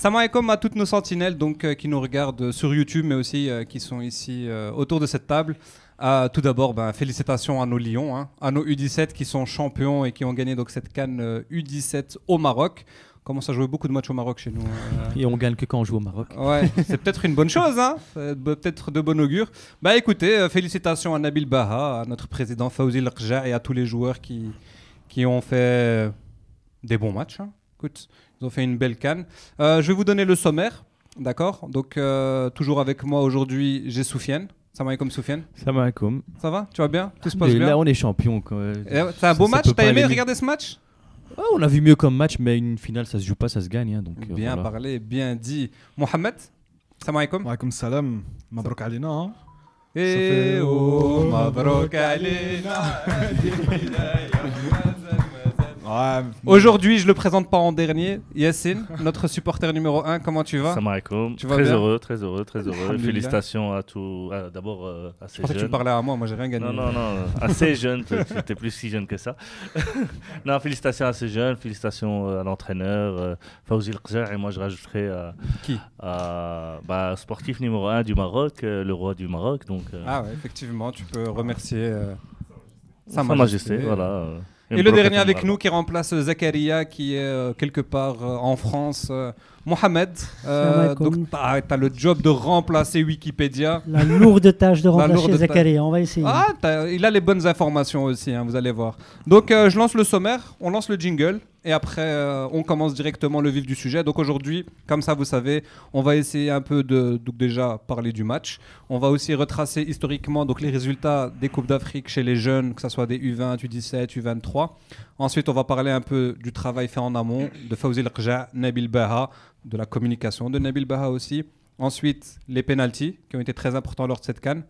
Salam alaikum à toutes nos sentinelles qui nous regardent sur YouTube, mais aussi qui sont ici autour de cette table. Tout d'abord, félicitations à nos Lions, hein, à nos U17 qui sont champions et qui ont gagné donc, cette CAN U17 au Maroc. On commence à jouer beaucoup de matchs au Maroc chez nous. Et on gagne que quand on joue au Maroc. Ouais, c'est peut-être une bonne chose, hein, peut-être de bon augure. Écoutez, félicitations à Nabil Baha, à notre président Fawzi L'Rja et à tous les joueurs qui ont fait des bons matchs. Hein. Écoute, ils ont fait une belle CAN. Je vais vous donner le sommaire, d'accord? Donc, toujours avec moi aujourd'hui, j'ai Soufiane. Salam alaikum Soufiane. Salam alaikum. Ça va? Tu vas bien? Tout se passe bien? Là, on est champion. C'est un beau match? T'as aimé regarder ce match? On a vu mieux comme match, mais une finale, ça se joue pas, ça se gagne. Hein, donc, bien voilà. Parlé, bien dit. Mohamed, salam alaikum. Wa alaikum salam. Mabrouk alina. Hein. Et oh, mabrouk alina. Aujourd'hui, je le présente pas en dernier. Yassine, notre supporter numéro 1, comment tu vas? Salam alaikum. Tu vas très bien? Heureux, très heureux, très heureux. Félicitations à tous. D'abord à ces jeunes. Je pensais que tu me parlais à moi j'ai rien gagné. Non, assez jeune, tu n'étais plus si jeune que ça. Non, félicitations à ces jeunes, félicitations à l'entraîneur Fawzi L'Rja, et moi je rajouterai qui sportif numéro 1 du Maroc, le roi du Maroc. Donc, Ah ouais, effectivement, tu peux remercier Sa Majesté. Voilà. Et le dernier avec nous qui remplace Zakaria qui est quelque part en France, Mohamed. Donc tu as le job de remplacer Wikipédia. La lourde tâche de remplacer Zakaria, on va essayer. Il a les bonnes informations aussi, hein, vous allez voir. Donc je lance le sommaire, on lance le jingle et après on commence directement le vif du sujet. Donc aujourd'hui, comme ça vous savez, on va essayer un peu de déjà parler du match. On va aussi retracer historiquement donc, les résultats des Coupes d'Afrique chez les jeunes, que ce soit des U20, U17, U23. Ensuite, on va parler un peu du travail fait en amont de Fawzi L'Rja, Nabil Baha, de la communication de Nabil Baha aussi. Ensuite, les pénaltys qui ont été très importants lors de cette CAN.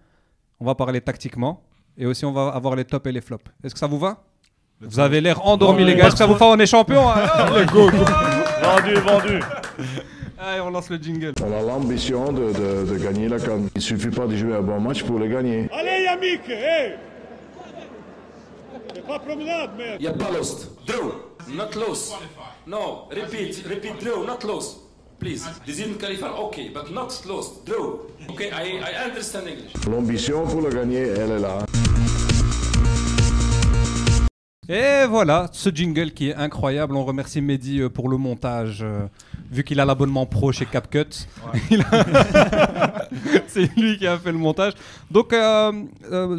On va parler tactiquement et aussi on va avoir les tops et les flops. Est-ce que ça vous va? Vous avez l'air endormis les gars, est-ce que ça vous fait? On est champion hein. Vendu. Allez, on lance le jingle. On a l'ambition de gagner la CAN. Il ne suffit pas de jouer un bon match pour le gagner. Allez Yamik, hey! C'est pas promenade, merde. Il n'y a pas lost. Draw, not lost. No, repeat, draw, not lost. Please, didn't qualify, okay, but not lost. Draw. Okay, I understand English. L'ambition pour le gagner, elle est là. Et voilà, ce jingle qui est incroyable. On remercie Mehdi pour le montage, vu qu'il a l'abonnement pro chez CapCut. Ouais. C'est lui qui a fait le montage. Donc,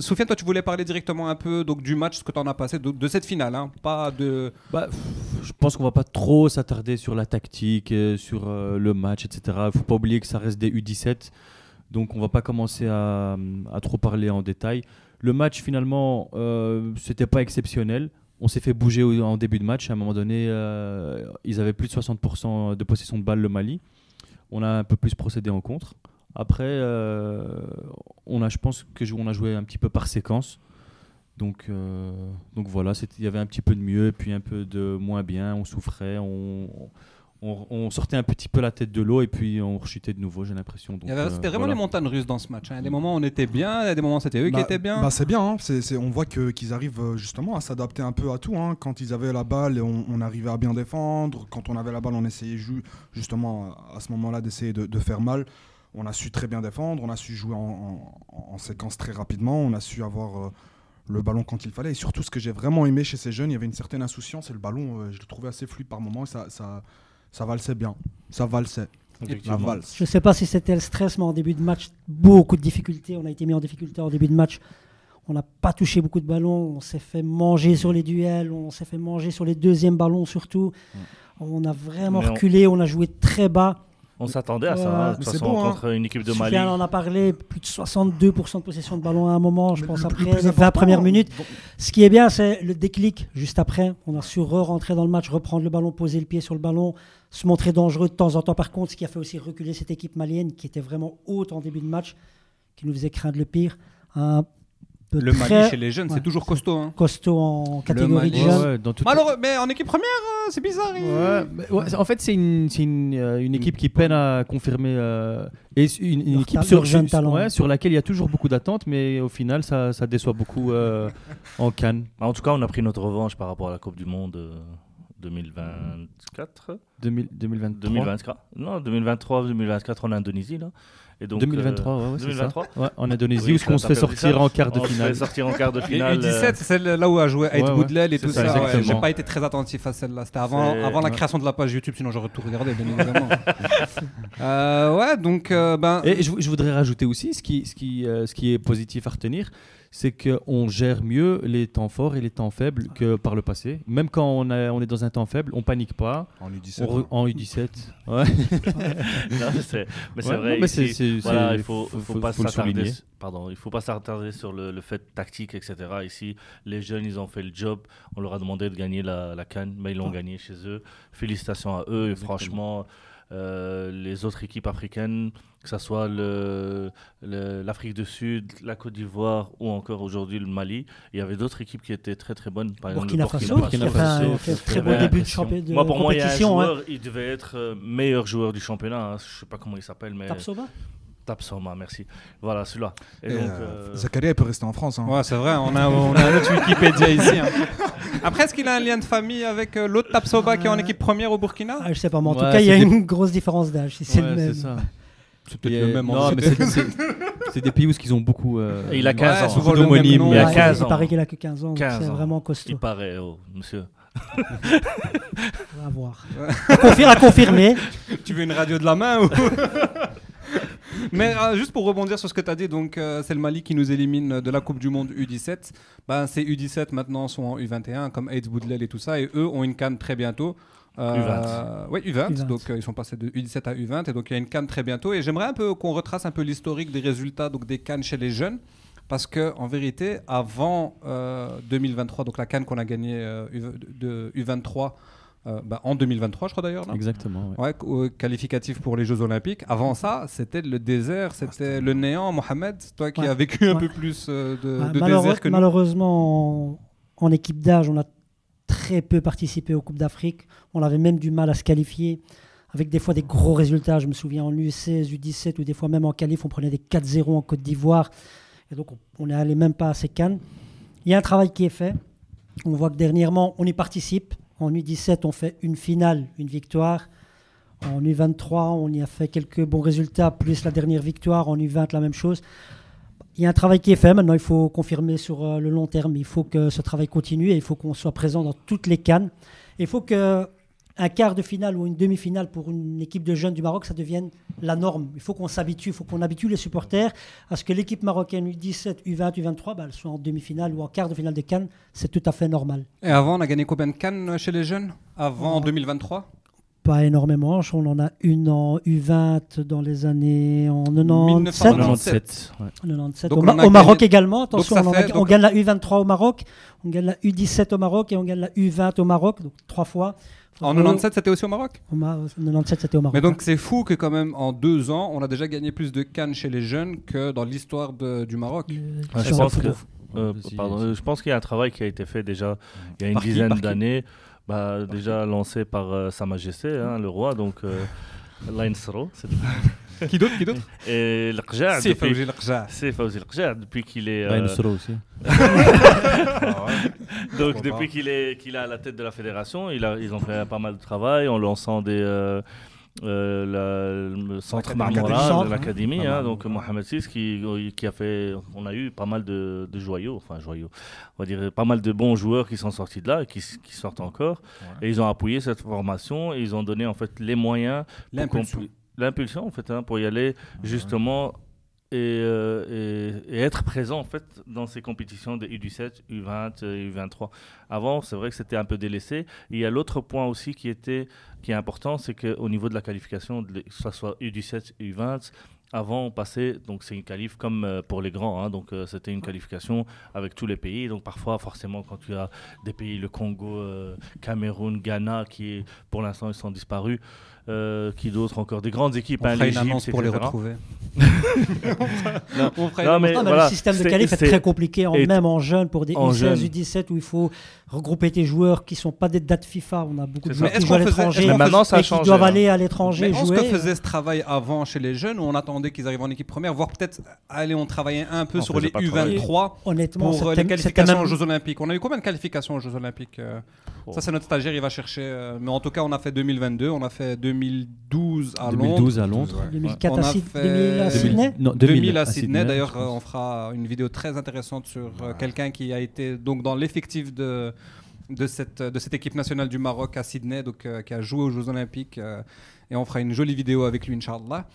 Soufiane, toi, tu voulais parler directement un peu donc, du match, ce que tu en as passé, de cette finale, hein, pas de... Je pense qu'on va pas trop s'attarder sur la tactique, sur le match, etc. Il ne faut pas oublier que ça reste des U17. Donc, on va pas commencer à trop parler en détail. Le match, finalement, c'était pas exceptionnel. On s'est fait bouger en début de match. À un moment donné, ils avaient plus de 60% de possession de balle, le Mali. On a un peu plus procédé en contre. Après, je pense qu'on a joué un petit peu par séquence. Donc voilà, il y avait un petit peu de mieux et puis un peu de moins bien. On souffrait, on sortait un petit peu la tête de l'eau et puis on rechutait de nouveau, j'ai l'impression. C'était vraiment les montagnes russes dans ce match. Hein. Des moments on était bien, des moments c'était eux qui étaient bien. C'est bien, hein. On voit qu'ils arrivent justement à s'adapter un peu à tout. Hein. Quand ils avaient la balle, on arrivait à bien défendre. Quand on avait la balle, on essayait justement à ce moment-là d'essayer de faire mal. On a su très bien défendre, on a su jouer en séquence très rapidement, on a su avoir... le ballon quand il fallait. Et surtout, ce que j'ai vraiment aimé chez ces jeunes, il y avait une certaine insouciance et le ballon, je le trouvais assez fluide par moments. Ça valsait bien. Ça valsait. La valse. Je ne sais pas si c'était le stress, mais en début de match, beaucoup de difficultés. On a été mis en difficulté en début de match. On n'a pas touché beaucoup de ballons. On s'est fait manger sur les duels. On s'est fait manger sur les deuxièmes ballons surtout. On a vraiment reculé. On a joué très bas. On s'attendait à ça, de toute façon, contre une équipe de Mali. On en a parlé, plus de 62% de possession de ballon à un moment, je pense, après les 20 premières minutes. Ce qui est bien, c'est le déclic juste après. On a su rentrer dans le match, reprendre le ballon, poser le pied sur le ballon, se montrer dangereux de temps en temps. Par contre, ce qui a fait aussi reculer cette équipe malienne, qui était vraiment haute en début de match, qui nous faisait craindre le pire. Le Mali chez les jeunes, c'est toujours costaud. Hein. Costaud en catégorie de jeunes. Mais en équipe première, c'est bizarre. En fait, c'est une équipe qui peine à confirmer. Et une équipe sur laquelle il y a toujours beaucoup d'attentes, mais au final, ça déçoit beaucoup en CAN. En tout cas, on a pris notre revanche par rapport à la Coupe du Monde. 2024. 2023. 2024. Non, 2023, 2024 en Indonésie là. Et donc, 2023, ouais, 2023. c'est ça. Ouais, en Indonésie, Oui, où on se fait ça sortir ça. en quart de On se finale. fait sortir en quart de Et finale. U17, c'est celle là où a joué Aït Ouais, Boudlel et c'est tout ça, ça. Ouais, exactement. j'ai pas été très attentif à celle-là. C'était avant la création de la page YouTube, sinon j'aurais tout regardé, bien évidemment. Ouais, donc Et je voudrais rajouter aussi, ce qui est positif à retenir, c'est qu'on gère mieux les temps forts et les temps faibles que par le passé. Même quand on est dans un temps faible, on panique pas. En U17. En U17. Ouais. Non, mais c'est Ouais, vrai. non, mais ici, voilà, il faut faut pas le s'attarder. souligner. Pardon, il faut pas s'attarder sur le fait tactique, etc. Ici, les jeunes, ils ont fait le job. On leur a demandé de gagner la CAN, mais ils l'ont gagné chez eux. Félicitations à eux. Et franchement, les autres équipes africaines, que ce soit l'Afrique du Sud, la Côte d'Ivoire ou encore aujourd'hui le Mali, il y avait d'autres équipes qui étaient très très bonnes. Par exemple, Burkina Faso, qui a fait un très bon début de championnat. Moi, pour moi, il y a un joueur, il devait être meilleur joueur du championnat. Hein. Je sais pas comment il s'appelle, mais Tapsoma, merci. Voilà, celui-là. Et donc, Zakaria, il peut rester en France. Hein. ouais, c'est vrai, on a un autre Wikipédia ici. Hein. Après, est-ce qu'il a un lien de famille avec l'autre Tapsoba qui est en équipe première au Burkina? Je sais pas, mais en tout Ouais, cas, il y a c'est une grosse différence d'âge. Si c'est le même. C'est ça. C'est peut-être le même. Non, mais c'est des pays où ils ont beaucoup. Et il a 15 ans. souvent le même d'homonymes. nom. Il a Ouais, 15 il ans. paraît qu'il a que 15 ans, donc 15 c'est ans. vraiment Il costaud. paraît, monsieur. À voir. À confirmer. Tu veux une radio de la main ou... Mais juste pour rebondir sur ce que tu as dit, donc c'est le Mali qui nous élimine de la Coupe du Monde U17. Ben, ces U17 maintenant sont en U21 comme Aït Boudlel et tout ça, et eux ont une CAN très bientôt. U20. Oui, U20. U20. Donc ils sont passés de U17 à U20 et donc il y a une CAN très bientôt. Et j'aimerais un peu qu'on retrace un peu l'historique des résultats donc des CAN chez les jeunes. Parce que en vérité, avant 2023, donc la CAN qu'on a gagnée de U23 en 2023, je crois d'ailleurs. Là. Exactement. Ouais. Ouais, qualificatif pour les Jeux Olympiques. Avant ça, c'était le désert, c'était le néant. Mohamed, toi qui as vécu un peu plus de désert que nous. Malheureusement, en équipe d'âge, on a très peu participé aux Coupes d'Afrique. On avait même du mal à se qualifier, avec des fois des gros résultats. Je me souviens en U16, U17, ou des fois même en qualif, on prenait des 4-0 en Côte d'Ivoire. Et donc, on n'est allé même pas à ces CAN. Il y a un travail qui est fait. On voit que dernièrement, on y participe. En U17, on fait une finale, une victoire. En U23, on y a fait quelques bons résultats, plus la dernière victoire. En U20, la même chose. Il y a un travail qui est fait. Maintenant, il faut confirmer sur le long terme. Il faut que ce travail continue et il faut qu'on soit présent dans toutes les CAN. Il faut qu'un quart de finale ou une demi-finale pour une équipe de jeunes du Maroc, ça devienne la norme. Il faut qu'on s'habitue, il faut qu'on habitue les supporters à ce que l'équipe marocaine U17, U20, U23, elle soit en demi-finale ou en quart de finale de CAN. C'est tout à fait normal. Et avant, on a gagné combien de CAN chez les jeunes? Avant 2023? Pas énormément. On en a une en U20 dans les années en 97. 97. Ouais. 97. Donc Au Maroc également. Attention, donc on gagne la U23 au Maroc, on gagne la U17 au Maroc et on gagne la U20 au Maroc. Donc 3 fois. En 97, c'était aussi au Maroc? En 97, c'était au Maroc. Mais donc c'est fou que quand même en 2 ans, on a déjà gagné plus de CAN chez les jeunes que dans l'histoire du Maroc. Je pense qu'il y a un travail qui a été fait déjà il y a une dizaine d'années. Déjà lancé par Sa Majesté, le roi, donc Lainsro. Qui d'autre? Et l'Qja, c'est Fawzi l'Qja. C'est Fawzi l'Qja depuis qu'il est. Lainsro aussi. Donc depuis qu'il est à la tête de la fédération, ils ont fait pas mal de travail en lançant le centre Marmora de l'académie, donc Mohamed VI qui a fait, on a eu pas mal de joyaux, on va dire pas mal de bons joueurs qui sont sortis de là et qui sortent encore, et ils ont appuyé cette formation et ils ont donné en fait les moyens, l'impulsion en fait pour y aller justement. Et être présent en fait dans ces compétitions de U17, U20, U23. Avant, c'est vrai que c'était un peu délaissé. Et il y a l'autre point aussi qui est important, c'est qu'au niveau de la qualification, que ce soit U17, U20, avant on passait, donc c'est une qualif comme pour les grands, donc c'était une qualification avec tous les pays. Donc parfois, forcément, quand tu as des pays, le Congo, Cameroun, Ghana, qui pour l'instant ils sont disparus. Qui d'autres encore? Des grandes équipes. On fera une annonce pour les retrouver. On fera Non, une- mais Non, mais voilà, le système de c'est- qualif est c'est- très compliqué, et- même en jeune, pour des en U16, jeune. U17, où il faut regrouper tes joueurs qui ne sont pas des dates FIFA. On a beaucoup de C'est joueurs ça. qui Mais jouent à est-ce qu'on faisait- l'étranger, est-ce qu'on maintenant, ça a et qui changé, doivent hein. aller à l'étranger Mais est-ce jouer. que faisait ce travail avant chez les jeunes ou on attendait qu'ils arrivent en équipe première, voire peut-être, allez, on travaillait un peu On sur faisait les pas de U23 Honnêtement, pour les c'était qualifications même- aux Jeux Olympiques. On a eu combien de qualifications aux Jeux Olympiques Ça, c'est notre stagiaire, il va chercher. Mais en tout cas, on a fait 2022, on a fait 2012 à Londres. 2012 à Londres. 2004 On à a Syd- fait 2000 à Sydney. Non, 2000 à Sydney, Sydney. D'ailleurs, je pense. on fera une vidéo très intéressante sur quelqu'un qui a été donc dans l'effectif de cette équipe nationale du Maroc à Sydney, donc qui a joué aux Jeux Olympiques. Et on fera une jolie vidéo avec lui, Inch'Allah.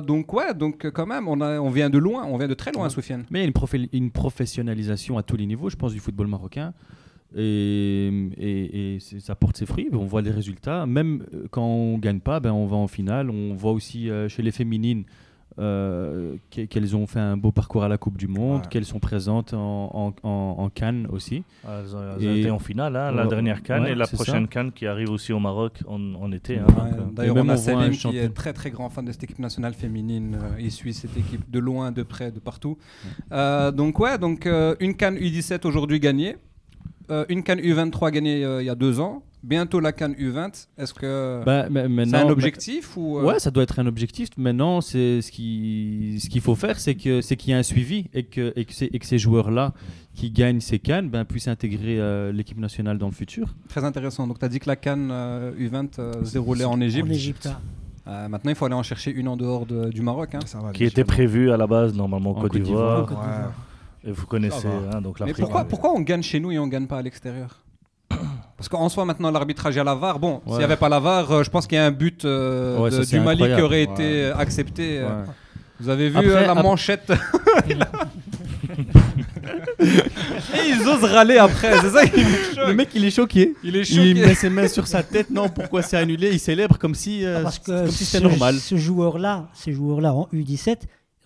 Donc ouais, donc quand même, on vient de loin, on vient de très loin, Soufiane. Mais il y a une professionnalisation à tous les niveaux, je pense, du football marocain. Et ça porte ses fruits. On voit les résultats. Même quand on ne gagne pas, on va en finale. On voit aussi chez les féminines qu'elles ont fait un beau parcours à la Coupe du Monde, qu'elles sont présentes en Cannes aussi. Elles ont été en finale, hein, la dernière CAN et la c'est prochaine ça. CAN qui arrive aussi au Maroc en été. Hein, Ouais, donc, D'ailleurs, et on même a on voit un Salim qui champion. est très très grand fan de cette équipe nationale féminine. Il suit cette équipe de loin, de près, de partout. Donc une CAN U17 aujourd'hui gagnée. Une CAN U23 gagnée il y a 2 ans. Bientôt la CAN U20. Est-ce que c'est Maintenant, un objectif ou Ouais, ça doit être un objectif. Maintenant, c'est ce qu'il faut faire, c'est qu'il y ait un suivi et que ces joueurs-là qui gagnent ces CAN puissent intégrer l'équipe nationale dans le futur. Très intéressant. Donc tu as dit que la CAN U20 se déroulait en Égypte. En Égypte. Maintenant, il faut aller en chercher une en dehors du Maroc. Hein. Ça va, qui était prévu à la base normalement En Côte Côte d'Ivoire. Côte d'Ivoire. Et vous connaissez, hein, donc Mais l'Afrique. pourquoi on gagne chez nous et on gagne pas à l'extérieur? Parce qu'en soi, maintenant, l'arbitrage à la VAR, bon, s'il n'y avait pas la VAR, je pense qu'il y a un but Ouais, ça, c'est du Mali qui incroyable. aurait été accepté. Ouais. Vous avez vu Après, la manchette Et ils osent râler après, c'est ça qui me choque. Le mec, il est choqué. Il est Il choqué. met ses mains sur sa tête. Non, pourquoi c'est annulé? Il célèbre comme si Parce que c'était normal. ces joueurs-là en U17,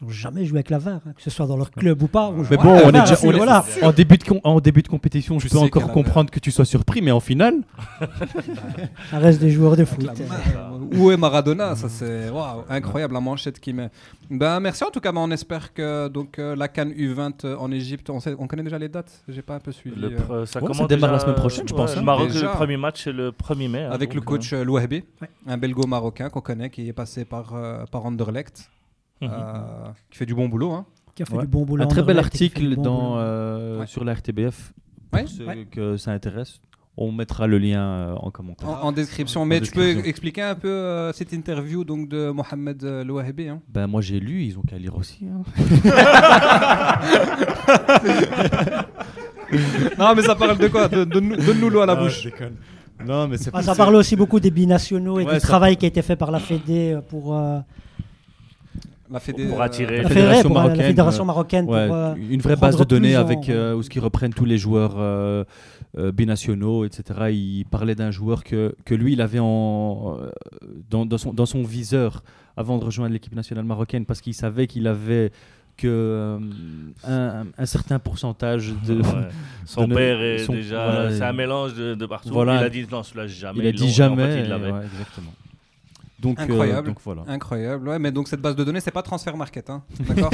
ils n'ont jamais joué avec la VAR, que ce soit dans leur club ou pas. Mais bon, on est déjà voilà. en début de compétition. Je Tu peux sais encore qu'elle a comprendre que tu sois surpris, mais en finale, Ça reste des joueurs de foot. Où est Maradona? Ça c'est waouh, incroyable la manchette qu'il met. Merci en tout cas, mais on espère que donc la CAN U20 en Égypte, on connaît déjà les dates. J'ai pas un peu suivi. Ça Ouais, commence ça démarre la déjà, semaine prochaine, je pense, Le hein. Maroc, Déjà. le premier match, c'est le 1er mai. hein, Avec le donc, coach Louahbi, Ouais. un belgo-marocain qu'on connaît, qui est passé par Anderlecht, qui fait du bon boulot. Hein. Qui a fait Ouais. du bon boulot. un très en bel Anderlecht et qui fait article du bon boulot. Ouais. sur la RTBF. Ouais. Pour ceux Ouais. que ça intéresse, on mettra le lien en commentaire. En description. En Mais tu peux description. expliquer un peu cette interview donc, de Mohamed Louahbi hein. Moi j'ai lu, ils ont qu'à lire aussi. Hein. Non, mais ça parle de quoi? Donne-nous l'eau à la bouche. Non, mais c'est Ça parle aussi beaucoup des binationaux et Ouais, du ça- travail qui a été fait par la Fédé pour La Fédé, Pour attirer- la La fédération fédération marocaine, marocaine, la fédération marocaine Ouais, pour une vraie base de prendre données plus en- avec où ce qui reprennent tous les joueurs binationaux, etc. Il parlait d'un joueur que lui, il avait dans son viseur avant de rejoindre l'équipe nationale marocaine parce qu'il savait qu'il avait que un certain pourcentage de... Ouais. Son de- père est son- déjà. voilà, c'est un mélange de partout. Voilà. Il a dit non, celui-là jamais. Il a Ils dit l'ont- jamais. en fait, il l'avait. ouais, exactement. Donc, Incroyable. donc voilà. Incroyable, ouais, mais donc cette base de données, c'est pas Transfer Market, hein, d'accord?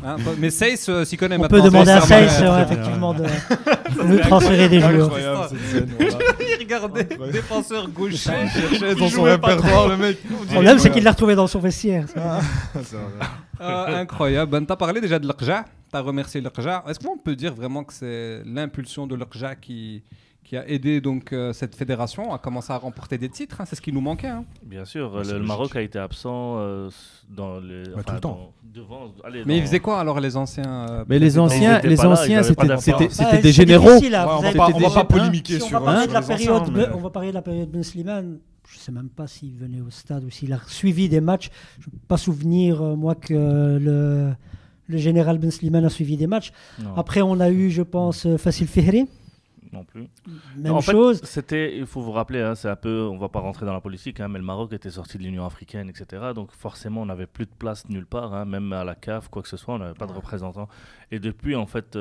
Hein, mais Seyss s'y connaît On maintenant. peut demander à Seyss, Seyss, effectivement, de nous transférer des joueurs. Il regardait défenseur gaucher. Dans son répertoire, le mec. Le problème, c'est qu'il l'a retrouvé dans son vestiaire. Incroyable. Tu as parlé déjà de l'Arja, tu as remercié l'Arja. Est-ce qu'on peut dire vraiment que c'est l'impulsion de l'Arja qui a aidé donc, cette fédération à commencer à remporter des titres hein? C'est ce qui nous manquait. Hein. Bien sûr, c'est le logique. Maroc a été absent dans les. tout le temps. Mais ils faisaient quoi alors les anciens Mais les anciens, étaient pas là, ils avaient pas c'était d'impact. c'était des généraux. on va pas polémiquer Si on sur va parler de la sur les période, anciens, mais- on va parler de la période Ben Slimane. Je sais même pas s'il venait au stade ou s'il a suivi des matchs. Je ne peux pas souvenir moi que le général Ben Slimane a suivi des matchs. Non, Après, on a eu, je pense, Fassil Fihri. non plus. Même En fait, chose. il faut vous rappeler, hein, c'est un peu, on va pas rentrer dans la politique, hein, mais le Maroc était sorti de l'Union africaine, etc. Donc forcément, on n'avait plus de place nulle part, hein, même à la CAF, quoi que ce soit, on n'avait pas de représentants. Et depuis, en fait,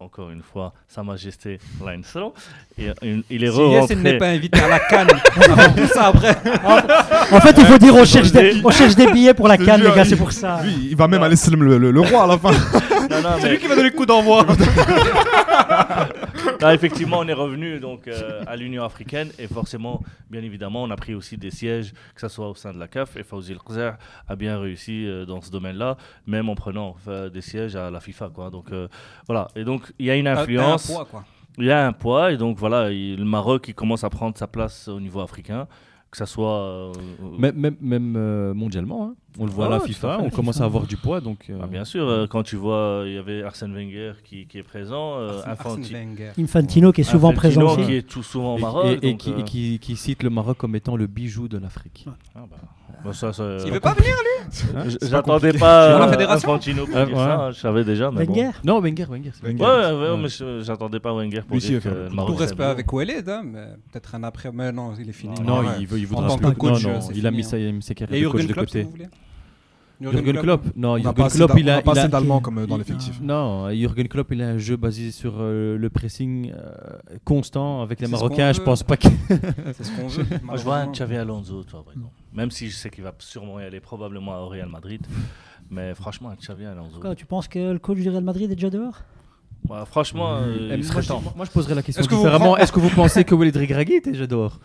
encore une fois Sa Majesté Leinstro. Et il est Si Yassine n'est rentré. pas invité à la CAN, on a tout ça après. En fait, il faut dire on cherche des billets pour la CAN, les gars, c'est pour ça. Lui, il va même aller salam le roi à la fin. Non, C'est lui qui va donner le coup d'envoi. Là, effectivement, on est revenu donc à l'Union africaine et forcément, bien évidemment, on a pris aussi des sièges, que ce soit au sein de la CAF. Et Fawzi El Qzer a bien réussi dans ce domaine-là, même en prenant des sièges à la FIFA, quoi. Donc voilà. Et donc il y a une influence. Un poids, quoi. Il y a un poids et donc voilà, le Maroc il commence à prendre sa place au niveau africain, que ça soit. Même mondialement, hein. On le voit à la FIFA, on commence à avoir du poids. Donc, bien sûr, quand tu vois, il y avait Arsène Wenger qui est présent, Infantino qui est souvent présent aussi. Qui est tout souvent au Maroc. Et qui cite le Maroc comme étant le bijou de l'Afrique. Il veut pas venir lui. J'attendais pas Dans la fédération Infantino pour dire ça, je savais déjà. Mais Wenger. Non, Wenger. Ouais, mais j'attendais pas Wenger pour dire que le Maroc. Tout respect avec Oueled, hein, mais peut-être un après. Mais non, il est fini. Non, il voudra tant plus. que coach, Non, c'est il a fini, mis ses Et carrières de coach Jürgen de Klopp, si côté. vous voulez. Jürgen Klopp, non, On n'a Jürgen pas assez Klopp, il a d'Allemands comme dans l'effectif. Non, Jürgen Klopp, il a un jeu basé sur le pressing constant avec les C'est ce Marocains. qu'on Je veut. pense pas que. C'est ce qu'on veut. Moi, je vois un Xavi Alonso, toi, par exemple. Même si je sais qu'il va sûrement y aller probablement au Real Madrid. Mais franchement, un Xavi Alonso. Quoi, tu penses que le coach du Real Madrid est déjà dehors? Ouais, franchement, il serait temps. Moi, je poserais la question Est-ce que vous différemment. prend- Est-ce que vous pensez que Walid Regragui était déjà dehors?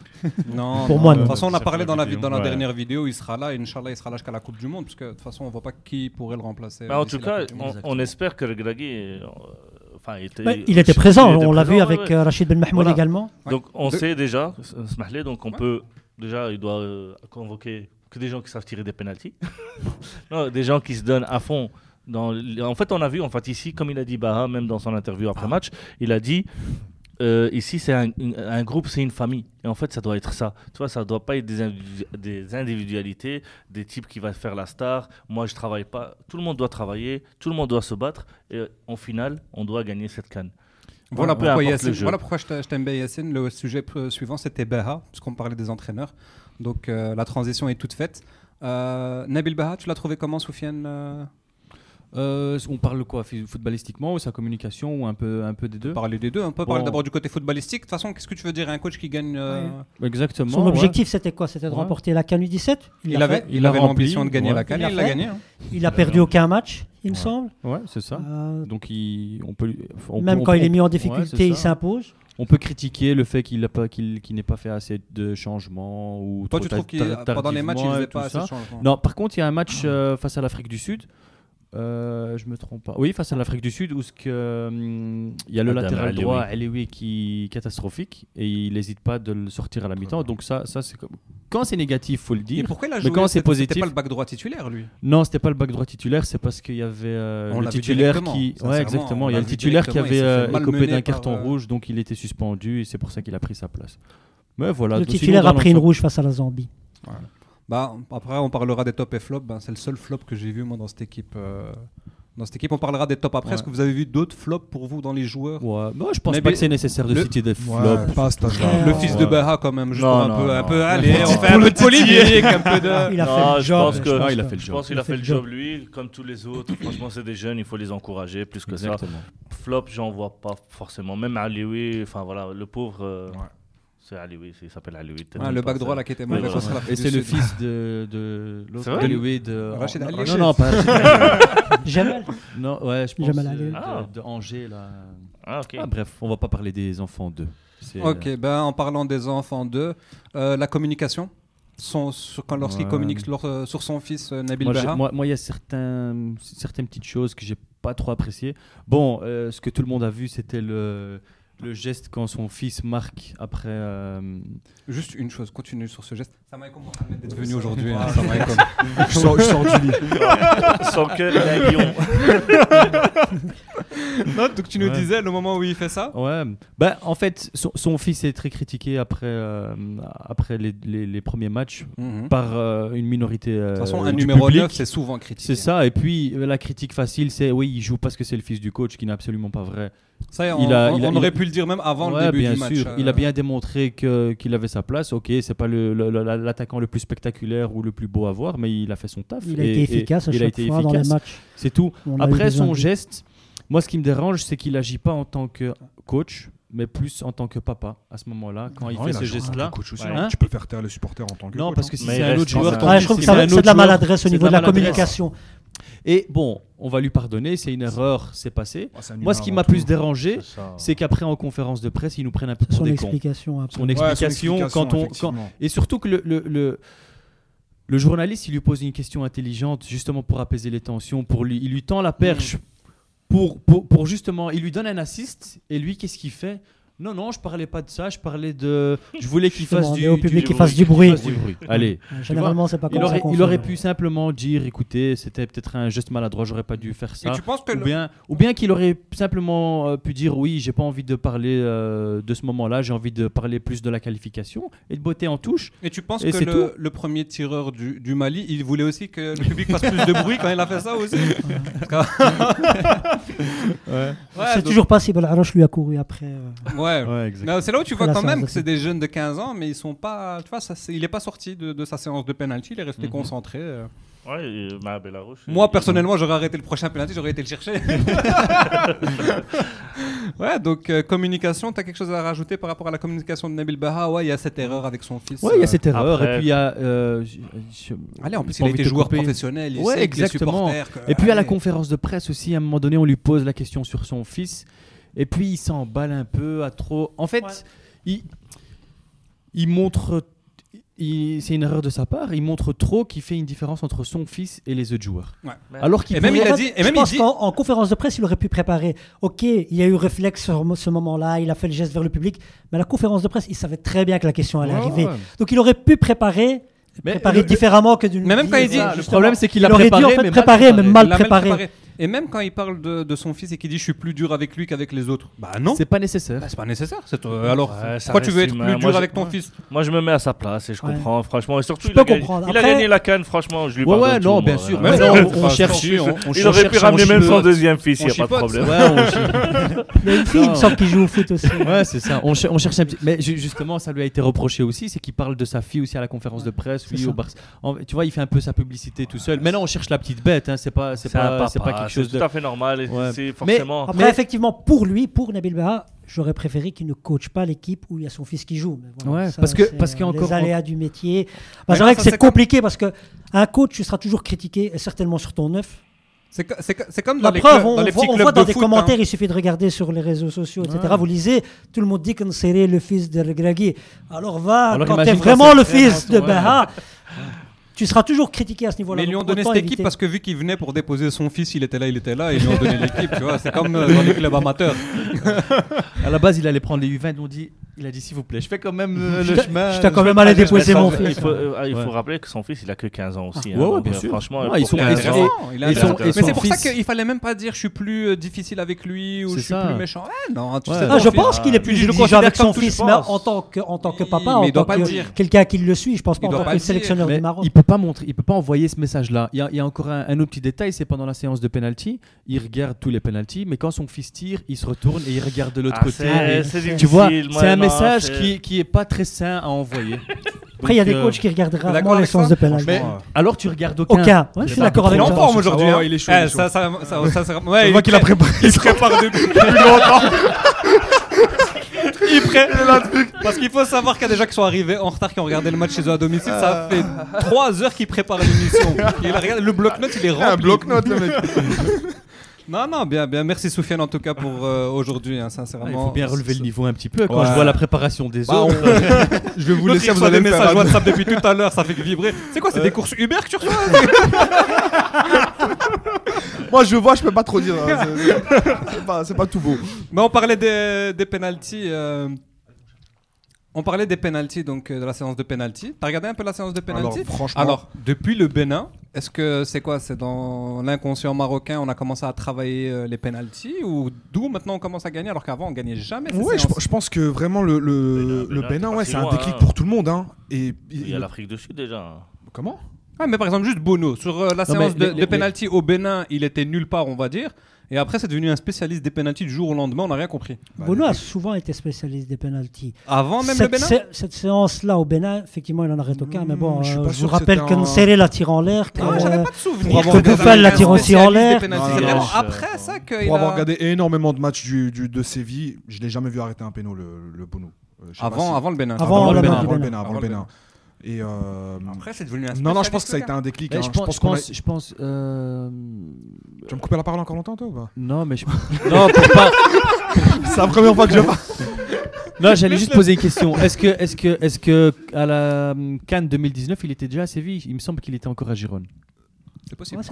Non, Pour moi, De non. toute façon, on a Ça parlé fait dans la vidéo. dernière vidéo, il sera là. Et Inch'Allah, il sera là jusqu'à la Coupe du Monde. Parce que de toute façon, on voit pas qui pourrait le remplacer. Mais en d'ici tout la cas, Coupe du Monde. on espère que le Regragui. Il était présent, il était on l'a vu présent, avec ouais. Rachid Ben Mahmoud Voilà. également. Donc on De- sait déjà, Smahlé, donc on peut déjà, il doit convoquer que des gens qui savent tirer des pénaltys. Non, des gens qui se donnent à fond. En fait, on a vu, ici, comme il a dit Baha, même dans son interview après match, il a dit ici c'est un groupe, c'est une famille. Et en fait, ça doit être ça. Tu vois, ça doit pas être des individualités, des types qui vont faire la star. Moi, je travaille pas. Tout le monde doit travailler, tout le monde doit se battre. Et en finale, on doit gagner cette CAN. Voilà Peu pourquoi, importe Yassine, le jeu. voilà pourquoi je t'aime bien, Yassine. Le sujet suivant, c'était Baha, puisqu'on parlait des entraîneurs. Donc la transition est toute faite. Nabil Baha, tu l'as trouvé comment, Soufiane On parle quoi, footballistiquement ou sa communication ou un peu des deux? Parler des deux, on peut parler Bon. d'abord du côté footballistique. De toute façon, qu'est-ce que tu veux dire à un coach qui gagne Exactement. Son ouais. objectif, c'était quoi? C'était de Ouais. remporter la CAN U17. Il avait Il a rempli, l'ambition de gagner ouais. la CAN, Il l'a il l'a fait. gagné. Hein. Il a perdu aucun match, il me Ouais. semble. Ouais, c'est ça. Donc on peut Même quand il est mis en difficulté, ouais, il c'est ça. s'impose. On peut critiquer le fait qu'il n'ait pas fait assez de changements ou Toi, trop tu trouves que tardivement pendant les matchs, il et faisait tout pas assez de ça. changements? Non, par contre, il y a un match face à l'Afrique du Sud. Je me trompe pas. Oui, face à l'Afrique du Sud, où il y a le Adam latéral Alioui. droit, Alioui, qui est catastrophique et il n'hésite pas de le sortir à la mi-temps. Donc ça c'est comme... Quand c'est négatif, faut le Et dire. pourquoi il a Mais joué quand c'est C'était positif- pas le back droit titulaire, lui. Non, c'était pas le back droit titulaire, c'est parce qu'il y avait On le l'a vu titulaire directement, qui. sincèrement, Ouais, exactement. on Il y a l'a le vu titulaire qui directement, il avait s'est fait écopé malmener d'un par, carton rouge, donc il était suspendu et c'est pour ça qu'il a pris sa place. Mais voilà. Le donc, sinon, titulaire dans a pris une l'ensemble- rouge face à la Zambie. Bah, après, on parlera des tops et flops. Ben, c'est le seul flop que j'ai vu, moi, dans cette équipe. Dans cette équipe, on parlera des tops après. Ouais. Est-ce que vous avez vu d'autres flops pour vous dans les joueurs? Ouais. Moi, je pense Mais pas bien- que c'est nécessaire de le- citer des Ouais, flops. pas à cet âge-là. Le fils de Ouais. Baha, quand même, juste Non, pour un non, peu. non. Allez, on fait un peu de polémique, un peu de. Il a Non, fait le je job. pense que- Ah, il a fait le Je job. pense qu'il a fait le job, lui, comme tous les autres. Franchement, c'est des jeunes, il faut les encourager plus que ça. Exactement. Flop, j'en vois pas forcément. Même Alioui, enfin voilà, le pauvre. C'est Alioui, il s'appelle Alioui. peut-être Ouais, même le pas back droit ça. là qui était Ouais, mauvais voilà. contre l'Afrique Et du c'est le Sud. fils de l'autre C'est vrai Alioui de. Rachid non, Alioui. non, pas Rachid. Jamal. Non, ouais, je pense Jamal Alioui. de Angers là. Ah, ok. Ah, bref, on va pas parler des enfants d'eux. C'est, Ok, ben, en parlant des enfants d'eux, la communication. Lorsqu'il Ouais. communique sur son fils Nabil Moi, Baha. il y a certaines petites choses que j'ai pas trop appréciées. Bon, ce que tout le monde a vu, c'était le geste quand son fils marque après. Juste une chose, continue sur ce geste. Ça m'a Mohamed d'être venu aujourd'hui. hein, Salam alaikum. Je sors du lit. Sans cœur, il a un lion. Non, donc tu nous Ouais. disais le moment où il fait ça. Ouais. Bah, en fait, son fils est très critiqué après les premiers matchs par une minorité. De toute façon, un du numéro public. 9, c'est souvent critiqué. C'est ça. Et puis la critique facile, c'est oui, il joue parce que c'est le fils du coach, qui n'est absolument pas vrai. Ça, Il a- on aurait pu le dire même avant le Ouais, début bien du match. sûr. Il a bien démontré qu'il avait sa place. Ok, c'est pas l'attaquant le plus spectaculaire ou le plus beau à voir, mais il a fait son taf. Il a été efficace à il a chaque été fois dans les efficace. matchs. C'est tout. On a eu Après besoin son de lui. geste, Moi, ce qui me dérange, c'est qu'il agit pas en tant que coach, mais plus en tant que papa à ce moment-là, quand il fait ce geste-là. Tu peux faire taire les supporters en tant que non, coach. parce que si Mais c'est un autre joueur, je trouve que c'est de la maladresse au niveau de la communication. Et bon, on va lui pardonner, c'est une erreur, c'est passé. Moi, ce qui m'a tout. plus dérangé, c'est qu'après en conférence de presse, ils nous prennent un peu pour Son des cons. explication. un peu. Son explication, et surtout que le journaliste, il lui pose une question intelligente, justement pour apaiser les tensions, il lui tend la perche, pour justement, il lui donne un assist, et lui, qu'est-ce qu'il fait ? Non, je parlais pas de ça, je voulais qu'il fasse au public qu'il fasse du bruit. Allez, généralement c'est pas comme ça. Il aurait pu simplement dire, écoutez, c'était peut-être un geste maladroit, j'aurais pas dû faire ça. Et tu penses que ou bien qu'il aurait simplement pu dire, oui, j'ai pas envie de parler de ce moment-là, j'ai envie de parler plus de la qualification et de botter en touche. Et tu penses que le premier tireur du Mali, il voulait aussi que le public fasse plus de bruit quand il a fait ça aussi? C'est toujours pas si Belharoche lui a couru après. Ouais, exactement. C'est là où tu vois quand même que c'est des jeunes de 15 ans, mais ils sont pas. Tu vois, il est pas sorti de sa séance de penalty, il est resté concentré. Ouais, Belarus. Moi, personnellement, j'aurais arrêté le prochain penalty, j'aurais été le chercher. Ouais, donc communication, tu as quelque chose à rajouter par rapport à la communication de Nabil Baha? Ouais, il y a cette erreur avec son fils. Ouais, il y a cette erreur. Après, et puis il y a. Allez, en plus, il a été joueur professionnel. Il ouais, sait exactement. Que les supporters, et puis à la conférence de presse aussi, à un moment donné, on lui pose la question sur son fils. Et puis il s'emballe un peu à trop. En fait, il montre. C'est une erreur de sa part. Il montre trop qu'il fait une différence entre son fils et les autres joueurs. Ouais. Alors qu'il même il a dit. Je pense qu'en conférence de presse, il aurait pu préparer. Ok, il y a eu réflexe sur ce moment-là. Il a fait le geste vers le public. Mais à la conférence de presse, il savait très bien que la question allait arriver. Donc il aurait pu préparer différemment que d'une. Mais même quand il dit. Le problème, c'est qu'il a préparé, aurait dû préparer, mais mal préparé. Et même quand il parle de son fils et qu'il dit je suis plus dur avec lui qu'avec les autres, bah non, c'est pas nécessaire. C'est pas nécessaire. Alors pourquoi tu veux être plus dur avec ton fils? Moi je me mets à sa place et je comprends franchement, et surtout il a gagné la CAN, franchement je lui pardonne. Ouais, non, bien sûr. On cherche. Il aurait pu ramener même son deuxième fils, il n'y a pas de problème. Il y a une fille, il me semble, qui joue au foot aussi. Ouais, c'est ça. On cherche un petit. Mais justement, ça lui a été reproché aussi, c'est qu'il parle de sa fille aussi à la conférence de presse, lui au Barça. Tu vois, il fait un peu sa publicité tout seul. Maintenant, on cherche la petite bête. C'est pas quelque chose de tout à fait normal. C'est forcément. Après, effectivement, pour Nabil Baha, j'aurais préféré qu'il ne coache pas l'équipe où il y a son fils qui joue. Mais voilà, parce qu'il y a encore les aléas du métier. C'est vrai que c'est compliqué parce que un coach, tu seras toujours critiqué, et certainement sur ton œuf. C'est comme dans les preuve, clubs, dans les petits on clubs voit dans de des foot, commentaires, il suffit de regarder sur les réseaux sociaux, etc. Vous lisez, tout le monde dit que c'est le fils de Regragui. Alors quand tu es vraiment le fils de Baha, tu seras toujours critiqué à ce niveau-là. Mais ils lui ont donné cette équipe parce que vu qu'il venait pour déposer son fils, il était là, ils lui ont donné l'équipe, tu vois. C'est comme dans les clubs amateurs. À la base, il allait prendre les U20, il a dit s'il vous plaît, je fais quand même le chemin. Je t'ai quand même allé déposer mon fils. Il faut rappeler que son fils, il a que 15 ans aussi. Ouais, bien sûr. Franchement, ils sont intéressants. Mais c'est pour ça qu'il fallait même pas dire je suis plus difficile avec lui ou je suis plus méchant. Non, je pense qu'il est plus exigeant avec son fils, mais en tant que papa, en tant que quelqu'un qui le suit, je pense pas en tant que sélectionneur du Maroc. Il peut pas envoyer ce message-là. Il y a encore un autre petit détail, c'est pendant la séance de penalty, il regarde tous les penalties, mais quand son fils tire, il se retourne et il regarde de l'autre côté. Tu vois, c'est un message qui est pas très sain à envoyer. Après, il y a des coachs qui regardent rarement les séances de penalty. Alors tu regardes aucun. Ouais, je suis d'accord avec toi. Il est en forme aujourd'hui. Il est chaud. Je vois qu'il a préparé. Il se prépare depuis longtemps. Parce qu'il faut savoir qu'il y a des gens qui sont arrivés en retard, qui ont regardé le match chez eux à domicile. Ça fait 3 heures qu'il prépare l'émission. Le bloc-notes, il est rempli. Un bloc-notes, le mec. Non, bien. Merci Soufiane en tout cas pour aujourd'hui. Sincèrement. Il faut bien relever le niveau un petit peu. Quand je vois la préparation des autres. Je vais vous laisser, vous des allez messages WhatsApp depuis tout à l'heure, ça fait que vibrer. C'est quoi, c'est des courses Uber que tu reçois? Moi, je vois, je peux pas trop dire. C'est pas tout beau. Mais on parlait des penalties. On parlait des penalties, donc de la séance de penalty. T'as regardé un peu la séance de penalty? Alors, depuis le Bénin, est-ce que c'est quoi? C'est dans l'inconscient marocain, on a commencé à travailler les penalties, ou d'où maintenant on commence à gagner alors qu'avant on gagnait jamais ces séances? Je pense que vraiment le Bénin, c'est un déclic pour tout le monde. Il y a l'Afrique du Sud déjà. Comment? Ouais, mais par exemple, juste Bono, sur la séance de penalty au Bénin, il était nulle part, on va dire. Et après, c'est devenu un spécialiste des penalties du jour au lendemain, on n'a rien compris. Bono a souvent été spécialiste des penalties. Avant même le Bénin cette séance-là au Bénin, effectivement, il en arrête aucun. Mais bon, je vous rappelle que Nséré la tire en l'air. J'avais pas de souvenir. Que Bouffal la tire aussi en l'air. C'est vraiment après ça qu'il Pour avoir regardé énormément de matchs de Séville, je l'ai jamais vu arrêter un péno, le Bono. Avant le Bénin. Avant le Bénin. Et après, c'est devenu un Non, je pense que ça a été un déclic. Je pense. Tu vas me couper la parole encore longtemps, toi ou pas? Non, mais non, pour pas. C'est la première fois que je parle. Non, j'allais juste poser une question. Est-ce que à la Cannes 2019, il était déjà à Séville? Il me semble qu'il était encore à Girone. C'est possible.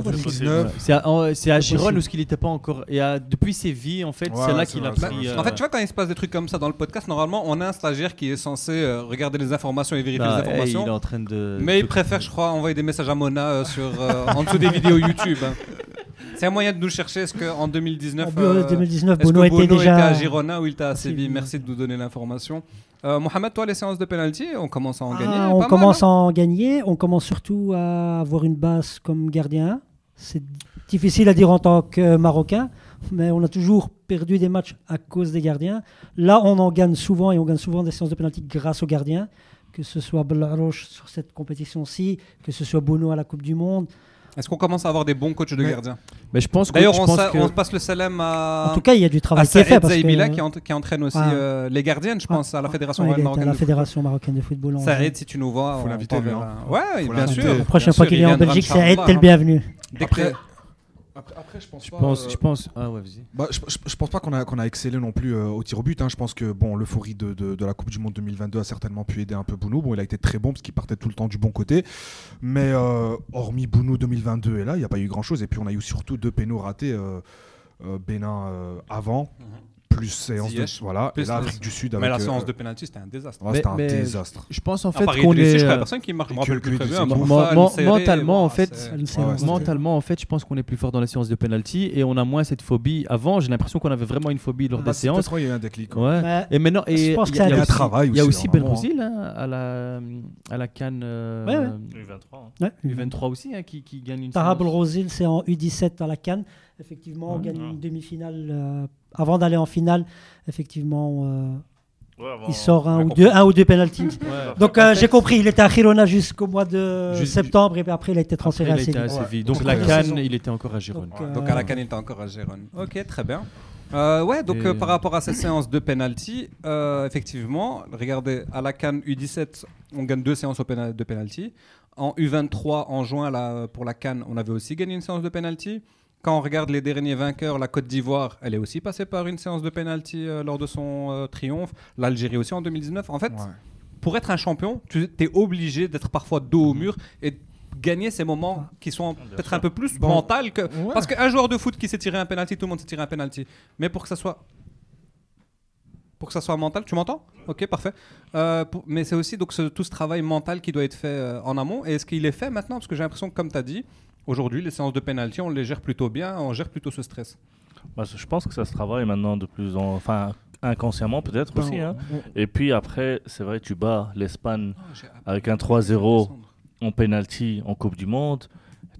C'est à Girone où il n'était pas encore. Et depuis Séville, en fait, c'est là qu'il a pris. En fait, tu vois, quand il se passe des trucs comme ça dans le podcast, normalement, on a un stagiaire qui est censé regarder les informations et vérifier les informations. Il est en train de. Mais il préfère, je crois, envoyer des messages à Mona en dessous des vidéos YouTube. C'est un moyen de nous chercher. Est-ce qu'en 2019, Bono était déjà à Girona ou il était à Séville? Merci de nous donner l'information. Mohamed, toi, les séances de penalty, on commence à en gagner. On commence à en gagner. On commence surtout à avoir une base comme gardien. C'est difficile à dire en tant que Marocain, mais on a toujours perdu des matchs à cause des gardiens. Là, on en gagne souvent et on gagne souvent des séances de penalty grâce aux gardiens. Que ce soit Belaroche sur cette compétition-ci, que ce soit Bono à la Coupe du Monde. Est-ce qu'on commence à avoir des bons coachs de gardiens? Mais je pense D'ailleurs, on passe le salam à. En tout cas, il y a du travail qui est fait. Zaïbila qui entraîne aussi les gardiennes, je pense, à la Fédération marocaine de football. Saïd, si tu nous vois, faut l'inviter. Ouais, bien sûr. La prochaine fois qu'il est en Belgique, Saïd, t'es le bienvenu. Après, je pense. Ah ouais, vas-y. Je pense pas qu'on a excellé non plus au tir au but. Je pense que l'euphorie de la Coupe du Monde 2022 a certainement pu aider un peu Bounou. Bon, il a été très bon parce qu'il partait tout le temps du bon côté. Mais hormis Bounou 2022 et là, il n'y a pas eu grand-chose. Et puis on a eu surtout 2 pénaux ratés. Bénin avant. Plus séance de voilà, et là Afrique du Sud. Mais la séance de penalty, c'était un désastre. C'était un désastre. Je pense en fait qu'on est. Je crois personne qui marque. Mentalement, en fait, je pense qu'on est plus fort dans les séances de penalty et on a moins cette phobie. Avant, j'ai l'impression qu'on avait vraiment une phobie lors des séances. Il y a eu un déclic. Ouais. Et maintenant, il y a un travail. Il y a aussi Belrozil à la Cannes U23 aussi qui gagne une. Tara Belrozil, c'est en U17 à la Cannes. Effectivement, on gagne une demi-finale. Avant d'aller en finale, effectivement, il sort un ou deux penalties. Donc j'ai compris, il était à Girona jusqu'au mois de septembre et puis après il a été transféré à Séville. Donc la Cannes, il était encore à Girone. Donc à la Cannes, il était encore à Girone. Ok, très bien. Par rapport à cette séance de penalty, effectivement, regardez, à la Cannes U17, on gagne 2 séances de penalty. En U23, en juin, pour la Cannes, on avait aussi gagné une séance de penalty. Quand on regarde les derniers vainqueurs, la Côte d'Ivoire, elle est aussi passée par une séance de penalty lors de son triomphe. L'Algérie aussi en 2019. En fait, pour être un champion, tu es obligé d'être parfois dos au mur et gagner ces moments qui sont peut-être un peu plus mentaux que... Parce qu'un joueur de foot qui s'est tiré un penalty, tout le monde s'est tiré un penalty. Mais pour que ça soit mental, tu m'entends? Ok, parfait. Mais c'est aussi donc tout ce travail mental qui doit être fait en amont. Et est-ce qu'il est fait maintenant? Parce que j'ai l'impression que, comme tu as dit, aujourd'hui, les séances de penalty, on les gère plutôt bien, on gère plutôt ce stress. Je pense que ça se travaille maintenant de plus en... Enfin, inconsciemment peut-être aussi. Et puis après, c'est vrai, tu bats l'Espagne avec un 3-0 en penalty en Coupe du Monde.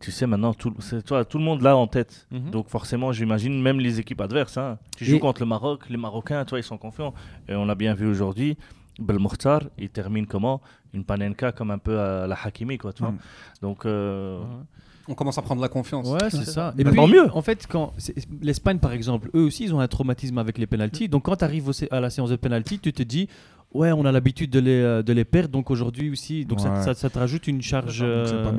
Tu sais, maintenant, tout le monde l'a en tête. Donc forcément, j'imagine, même les équipes adverses. Tu joues contre le Maroc, les Marocains, ils sont confiants. Et on l'a bien vu aujourd'hui. Belmokhtar, il termine comment? Une panenka comme un peu à la Hakimi, quoi, tu vois. Donc... On commence à prendre la confiance. Ouais, c'est ça. Et puis, mieux. En fait, l'Espagne, par exemple, eux aussi, ils ont un traumatisme avec les pénaltys. Donc, quand tu arrives à la séance de pénalty, tu te dis, ouais, on a l'habitude de les perdre. Donc, aujourd'hui aussi, donc ça te rajoute une charge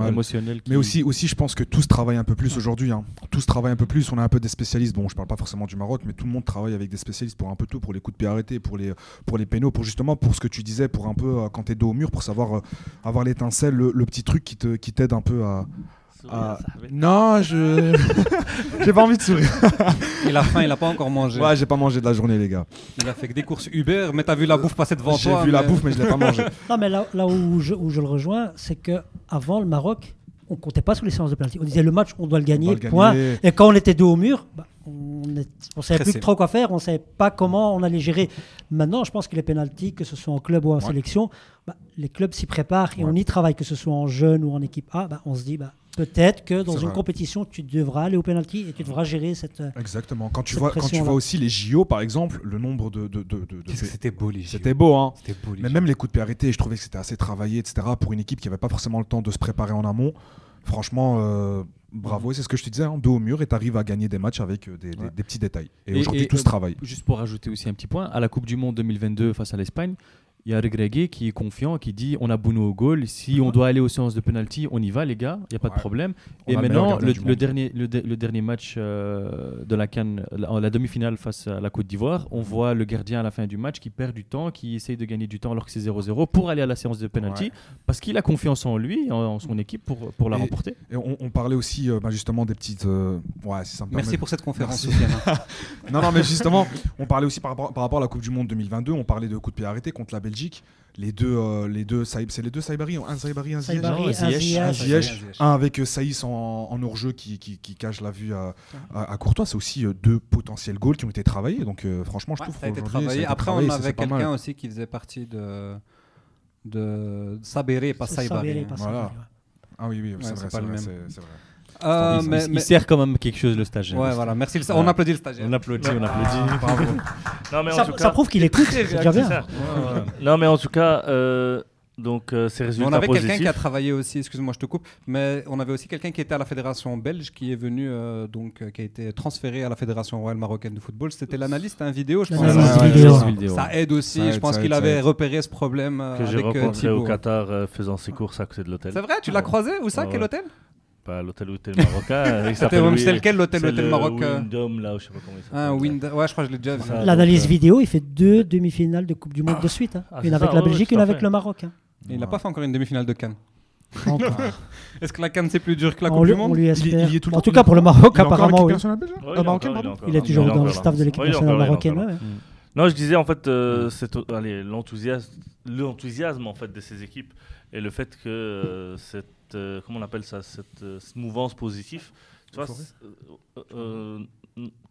émotionnelle. Mais aussi, je pense que tous travaillent un peu plus aujourd'hui. Tous travaillent un peu plus. On a un peu des spécialistes. Bon, je parle pas forcément du Maroc, mais tout le monde travaille avec des spécialistes pour un peu tout, pour les coups de pied arrêtés, pour les pénaux, pour ce que tu disais, pour un peu quand t'es dos au mur, pour savoir avoir l'étincelle, le petit truc qui t'aide un peu à... Non, j'ai pas envie de sourire. Il a faim, il a pas encore mangé. Ouais, j'ai pas mangé de la journée, les gars. Il a fait que des courses Uber, mais t'as vu la bouffe passer devant toi. J'ai vu la bouffe, mais je l'ai pas mangé. Non, mais là où je le rejoins, c'est que avant le Maroc, on comptait pas sur les séances de penalty. On disait le match, on doit le gagner, point. Et quand on était dos au mur, on on savait plus trop quoi faire, on savait pas comment on allait gérer. Maintenant, je pense que les pénaltys, que ce soit en club ou en sélection, les clubs s'y préparent et on y travaille, que ce soit en jeune ou en équipe A. On se dit, peut-être que dans une compétition, tu devras aller au penalty et tu devras gérer cette. Exactement. Quand tu vois aussi les JO, par exemple, le nombre de c'était beau les JO. C'était beau, hein. C'était beau, mais même les coups de pied arrêtés, je trouvais que c'était assez travaillé, etc. Pour une équipe qui n'avait pas forcément le temps de se préparer en amont. Franchement, bravo. Et c'est ce que je te disais, dos au mur, et tu arrives à gagner des matchs avec des petits détails. Et aujourd'hui, tout se travaille. Juste pour rajouter aussi un petit point, à la Coupe du Monde 2022 face à l'Espagne, il y a Regragui qui est confiant, qui dit on a Bounou au goal, si on doit aller aux séances de penalty, on y va les gars, il n'y a pas de problème. Et maintenant, le dernier match de la CAN, la demi-finale face à la Côte d'Ivoire, on voit le gardien à la fin du match qui perd du temps, qui essaye de gagner du temps alors que c'est 0-0 pour aller à la séance de penalty, parce qu'il a confiance en lui, en son équipe pour la remporter. Et on parlait aussi justement des petites... si ça me Merci pour cette conférence, Sofiane. non, mais justement, on parlait aussi par rapport à la Coupe du Monde 2022, on parlait de coups de pied arrêtés contre la Belgique. C'est les deux Saibari, un Saibari, un Ziyech, un avec Saïs en hors-jeu qui cache la vue à Courtois. C'est aussi deux potentiels goals qui ont été travaillés. Donc franchement, je trouve ça a été travaillé. Après, on avait quelqu'un aussi qui faisait partie de Sabéré, pas Saibari. Voilà. Ah oui, c'est vrai, c'est vrai. Il sert quand même quelque chose, le stagiaire. Ouais, voilà, merci. On applaudit le stagiaire. On applaudit. Bravo. Non, mais ça prouve qu'il écoute, c'est déjà bien. Non, mais en tout cas, ces résultats on avait positifs. quelqu'un qui a travaillé aussi, excuse-moi, je te coupe, mais on avait aussi quelqu'un qui était à la fédération belge, qui est venu, qui a été transféré à la fédération royale marocaine de football. C'était l'analyste vidéo, je pense. Ça aide aussi. Je pense qu'il avait repéré ce problème que j'ai rencontré au Qatar faisant ses courses à côté de l'hôtel. C'est vrai, tu l'as croisé? Où ça? Quel hôtel? Pas l'hôtel marocain. C'était lequel l'hôtel Maroc? Windom, là, je sais pas comment il s'appelle. Ouais, je crois que je l'ai déjà vu. L'analyse vidéo, il fait 2 demi-finales de Coupe du Monde de suite. Une avec la Belgique, une avec le Maroc. Il n'a pas fait encore une demi-finale de Cannes. Est-ce que la Cannes c'est plus dur que la Coupe du Monde? On lui espère. En tout cas pour le Maroc, apparemment. Il est toujours dans le staff de l'équipe nationale marocaine. Non, je disais en fait, l'enthousiasme en fait de ces équipes et le fait que comment on appelle ça, cette mouvance positive. Tu vois,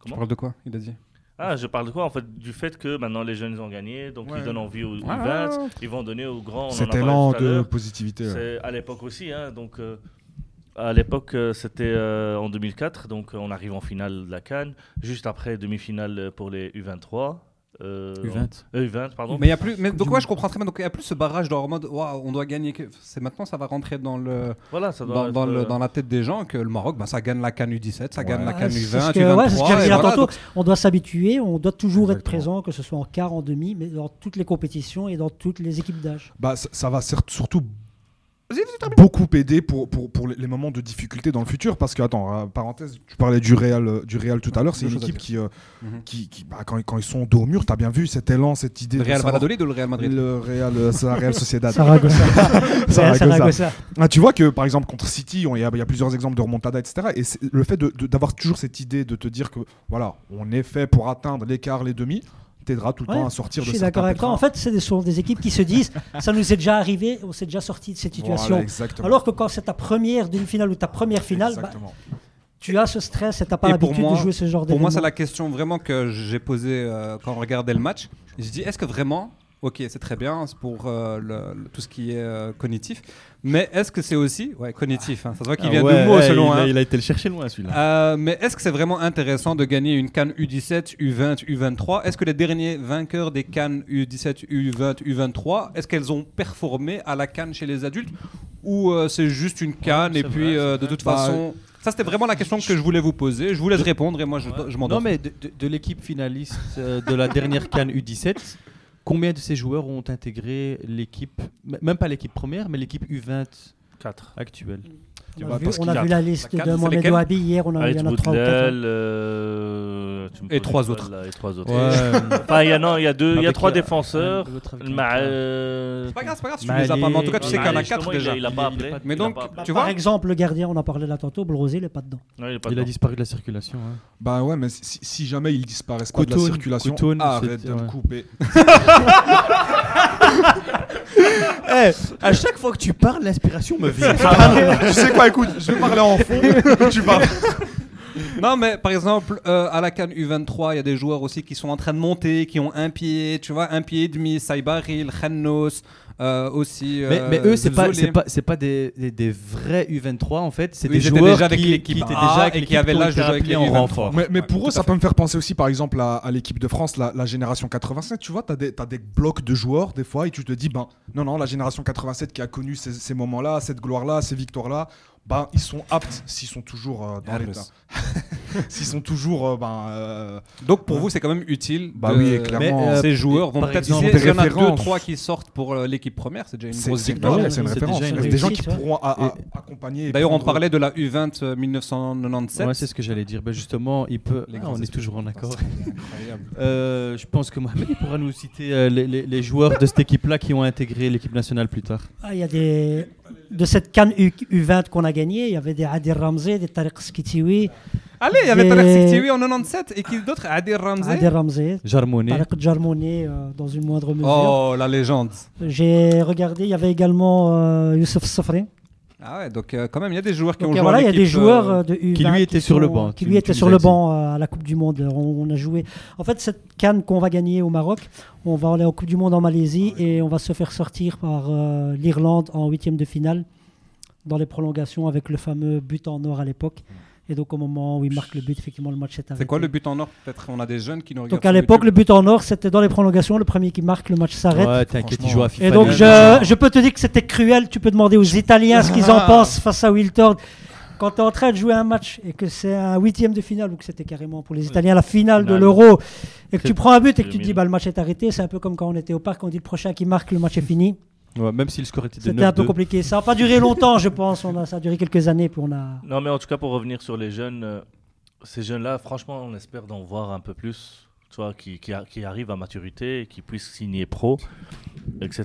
tu parles de quoi? Il a dit. Je parle de quoi en fait? Du fait que maintenant les jeunes ont gagné, donc ils donnent envie aux 20, ils vont donner aux grands. Cet élan de positivité. C'est à l'époque aussi, donc à l'époque c'était en 2004, donc on arrive en finale de la CAN, juste après demi-finale pour les U23. U20, pardon. Mais il y a plus. Mais donc je comprends très bien. Donc il y a plus ce barrage dans le mode, on doit gagner. C'est maintenant, ça va rentrer dans le. Voilà, ça dans la tête des gens que le Maroc, ça gagne la CAN U17, ça gagne la CAN U20, U23. C'est ce que je disais tantôt. On doit s'habituer, on doit toujours être présent, que ce soit en quart, en demi, mais dans toutes les compétitions et dans toutes les équipes d'âge. Ça va surtout beaucoup aider pour les moments de difficulté dans le futur, parce que parenthèse, tu parlais du Real tout à l'heure, c'est une équipe qui quand ils sont dos au mur, t'as bien vu cet élan, cette idée. Le Real Valladolid ou le Real Madrid? Le Real Sociedad. Saragossa. Tu vois que par exemple contre City, il y a plusieurs exemples de remontada, etc. Et le fait d'avoir toujours cette idée de te dire que voilà, on est fait pour atteindre l'écart, les demi, t'aidera tout le temps à sortir de ça. Je suis d'accord avec toi. En fait, ce sont des équipes qui se disent ça nous est déjà arrivé, on s'est déjà sorti de cette situation. Voilà, alors que quand c'est ta première demi-finale ou ta première finale, tu as ce stress et tu n'as pas l'habitude de jouer ce genre d'événement. Pour moi, c'est la question vraiment que j'ai posée quand on regardait le match. Je dis, est-ce que vraiment, ok, c'est très bien, c'est pour tout ce qui est cognitif, mais est-ce que c'est aussi cognitif, ça se voit qu'il vient de mots selon. Il a été le chercher loin celui-là. Mais est-ce que c'est vraiment intéressant de gagner une CAN U17, U20, U23? Est-ce que les derniers vainqueurs des CAN U17, U20, U23, est-ce qu'elles ont performé à la CAN chez les adultes, ou c'est juste une CAN et puis de toute façon... Ça, c'était vraiment la question que je voulais vous poser. Je vous laisse répondre et moi, je m'endors. Non, mais de l'équipe finaliste de la dernière CAN U17, combien de ces joueurs ont intégré l'équipe, même pas l'équipe première, mais l'équipe U20 actuelle? On a vu la liste de Mohamed Ouabi hier, on a eu 3 ou 4. Et 3 autres. Il y a 3 défenseurs. C'est pas grave si tu les as pas, mais en tout cas tu sais qu'il y en a 4 déjà. Il a pas appelé. Mais donc, tu vois. Par exemple, le gardien, on en parlait là tantôt, Blrosé, il n'est pas dedans. Il a disparu de la circulation. Bah ouais, mais si jamais il disparaissent pas de la circulation, arrête de me couper. À chaque fois que tu parles, l'inspiration me vient. Tu sais quoi, écoute, je vais parler en fond. Tu parles. Non, mais par exemple, à la CAN U23, il y a des joueurs aussi qui sont en train de monter, qui ont un pied, tu vois, un pied et demi, Saïbaril, Khannos, aussi. Mais eux, c'est Zolim. pas des vrais U23 en fait, c'est Oui, des ils étaient joueurs déjà avec qui l'équipe étaient A déjà avec et qui l'équipe avaient ont l'âge de été jouer avec appelés les en U23. renfort. Mais pour tout eux, ça à peut me faire penser aussi, par exemple, à l'équipe de France, la génération 87. Tu vois, t'as des blocs de joueurs, des fois, et tu te dis, ben, non, la génération 87 qui a connu ces moments-là, cette gloire-là, ces victoires-là, ben, ils sont aptes s'ils sont toujours dans l'état. S'ils sont toujours. Donc pour vous, c'est quand même utile. Bah de- oui, clairement. Mais, ces joueurs vont par peut-être. exemple, S'il y en a des références. 2-3 qui sortent pour l'équipe première, c'est déjà une C'est grosse une victoire. c'est une c'est référence. déjà une C'est des gens qui réussite, pourront accompagner. et D'ailleurs, on prendre- parlait de la U20 1997. Ouais, c'est ce que j'allais dire. Ben justement, Les on grands est esprits. toujours en accord. Incroyable. Je pense que Mohamed il pourra nous citer les joueurs de cette équipe-là qui ont intégré l'équipe nationale plus tard. Il y a de cette CAN U20 qu'on a gagnée, il y avait des Adil Ramzé, des Tariq Skitiwi. Allez, il y avait Des- Tariq Sektiwi en 97 et qui d'autre Adil Ramzé. Adil Ramzé, Jarmoné. Tariq Jarmouni dans une moindre mesure. Oh, la légende. J'ai regardé, il y avait également Youssef Safri. Ah ouais, donc quand même, il y a des joueurs qui Donc ont joué voilà, en il y a des équipe, joueurs de U20 qui lui étaient sur le banc, Qui tu- lui tu étaient nous sur as le dit. banc à la Coupe du Monde. On a joué. En fait, cette CAN qu'on va gagner au Maroc, on va aller en Coupe du Monde en Malaisie et on va se faire sortir par l'Irlande en 8e de finale dans les prolongations avec le fameux but en or à l'époque. Et donc au moment où il marque le but, effectivement, le match s'est arrêté. C'est quoi le but en or? Peut-être on a des jeunes qui nous regardent. Donc à sur l'époque, le YouTube. but en or, c'était dans les prolongations. Le premier qui marque, le match s'arrête. Ouais, t'inquiète, il joue à FIFA. Et donc, Live. je peux te dire que c'était cruel. Tu peux demander aux Italiens ce qu'ils en pensent face à Wiltord. Quand tu es en train de jouer un match et que c'est un 8e de finale, ou que c'était carrément pour les Italiens la finale de Finale. l'Euro, et que tu prends un but et que tu te 2000. dis bah, le match est arrêté, c'est un peu comme quand on était au parc, on dit le prochain qui marque, le match est fini. Ouais, même si le score était de C'était un peu 9-2. compliqué. Ça n'a pas duré longtemps, je pense. Ça a duré quelques années. Puis on a... Non, mais en tout cas, pour revenir sur les jeunes, ces jeunes-là, franchement, on espère d'en voir un peu plus, tu vois, qui arrivent à maturité, et qui puissent signer pro, etc.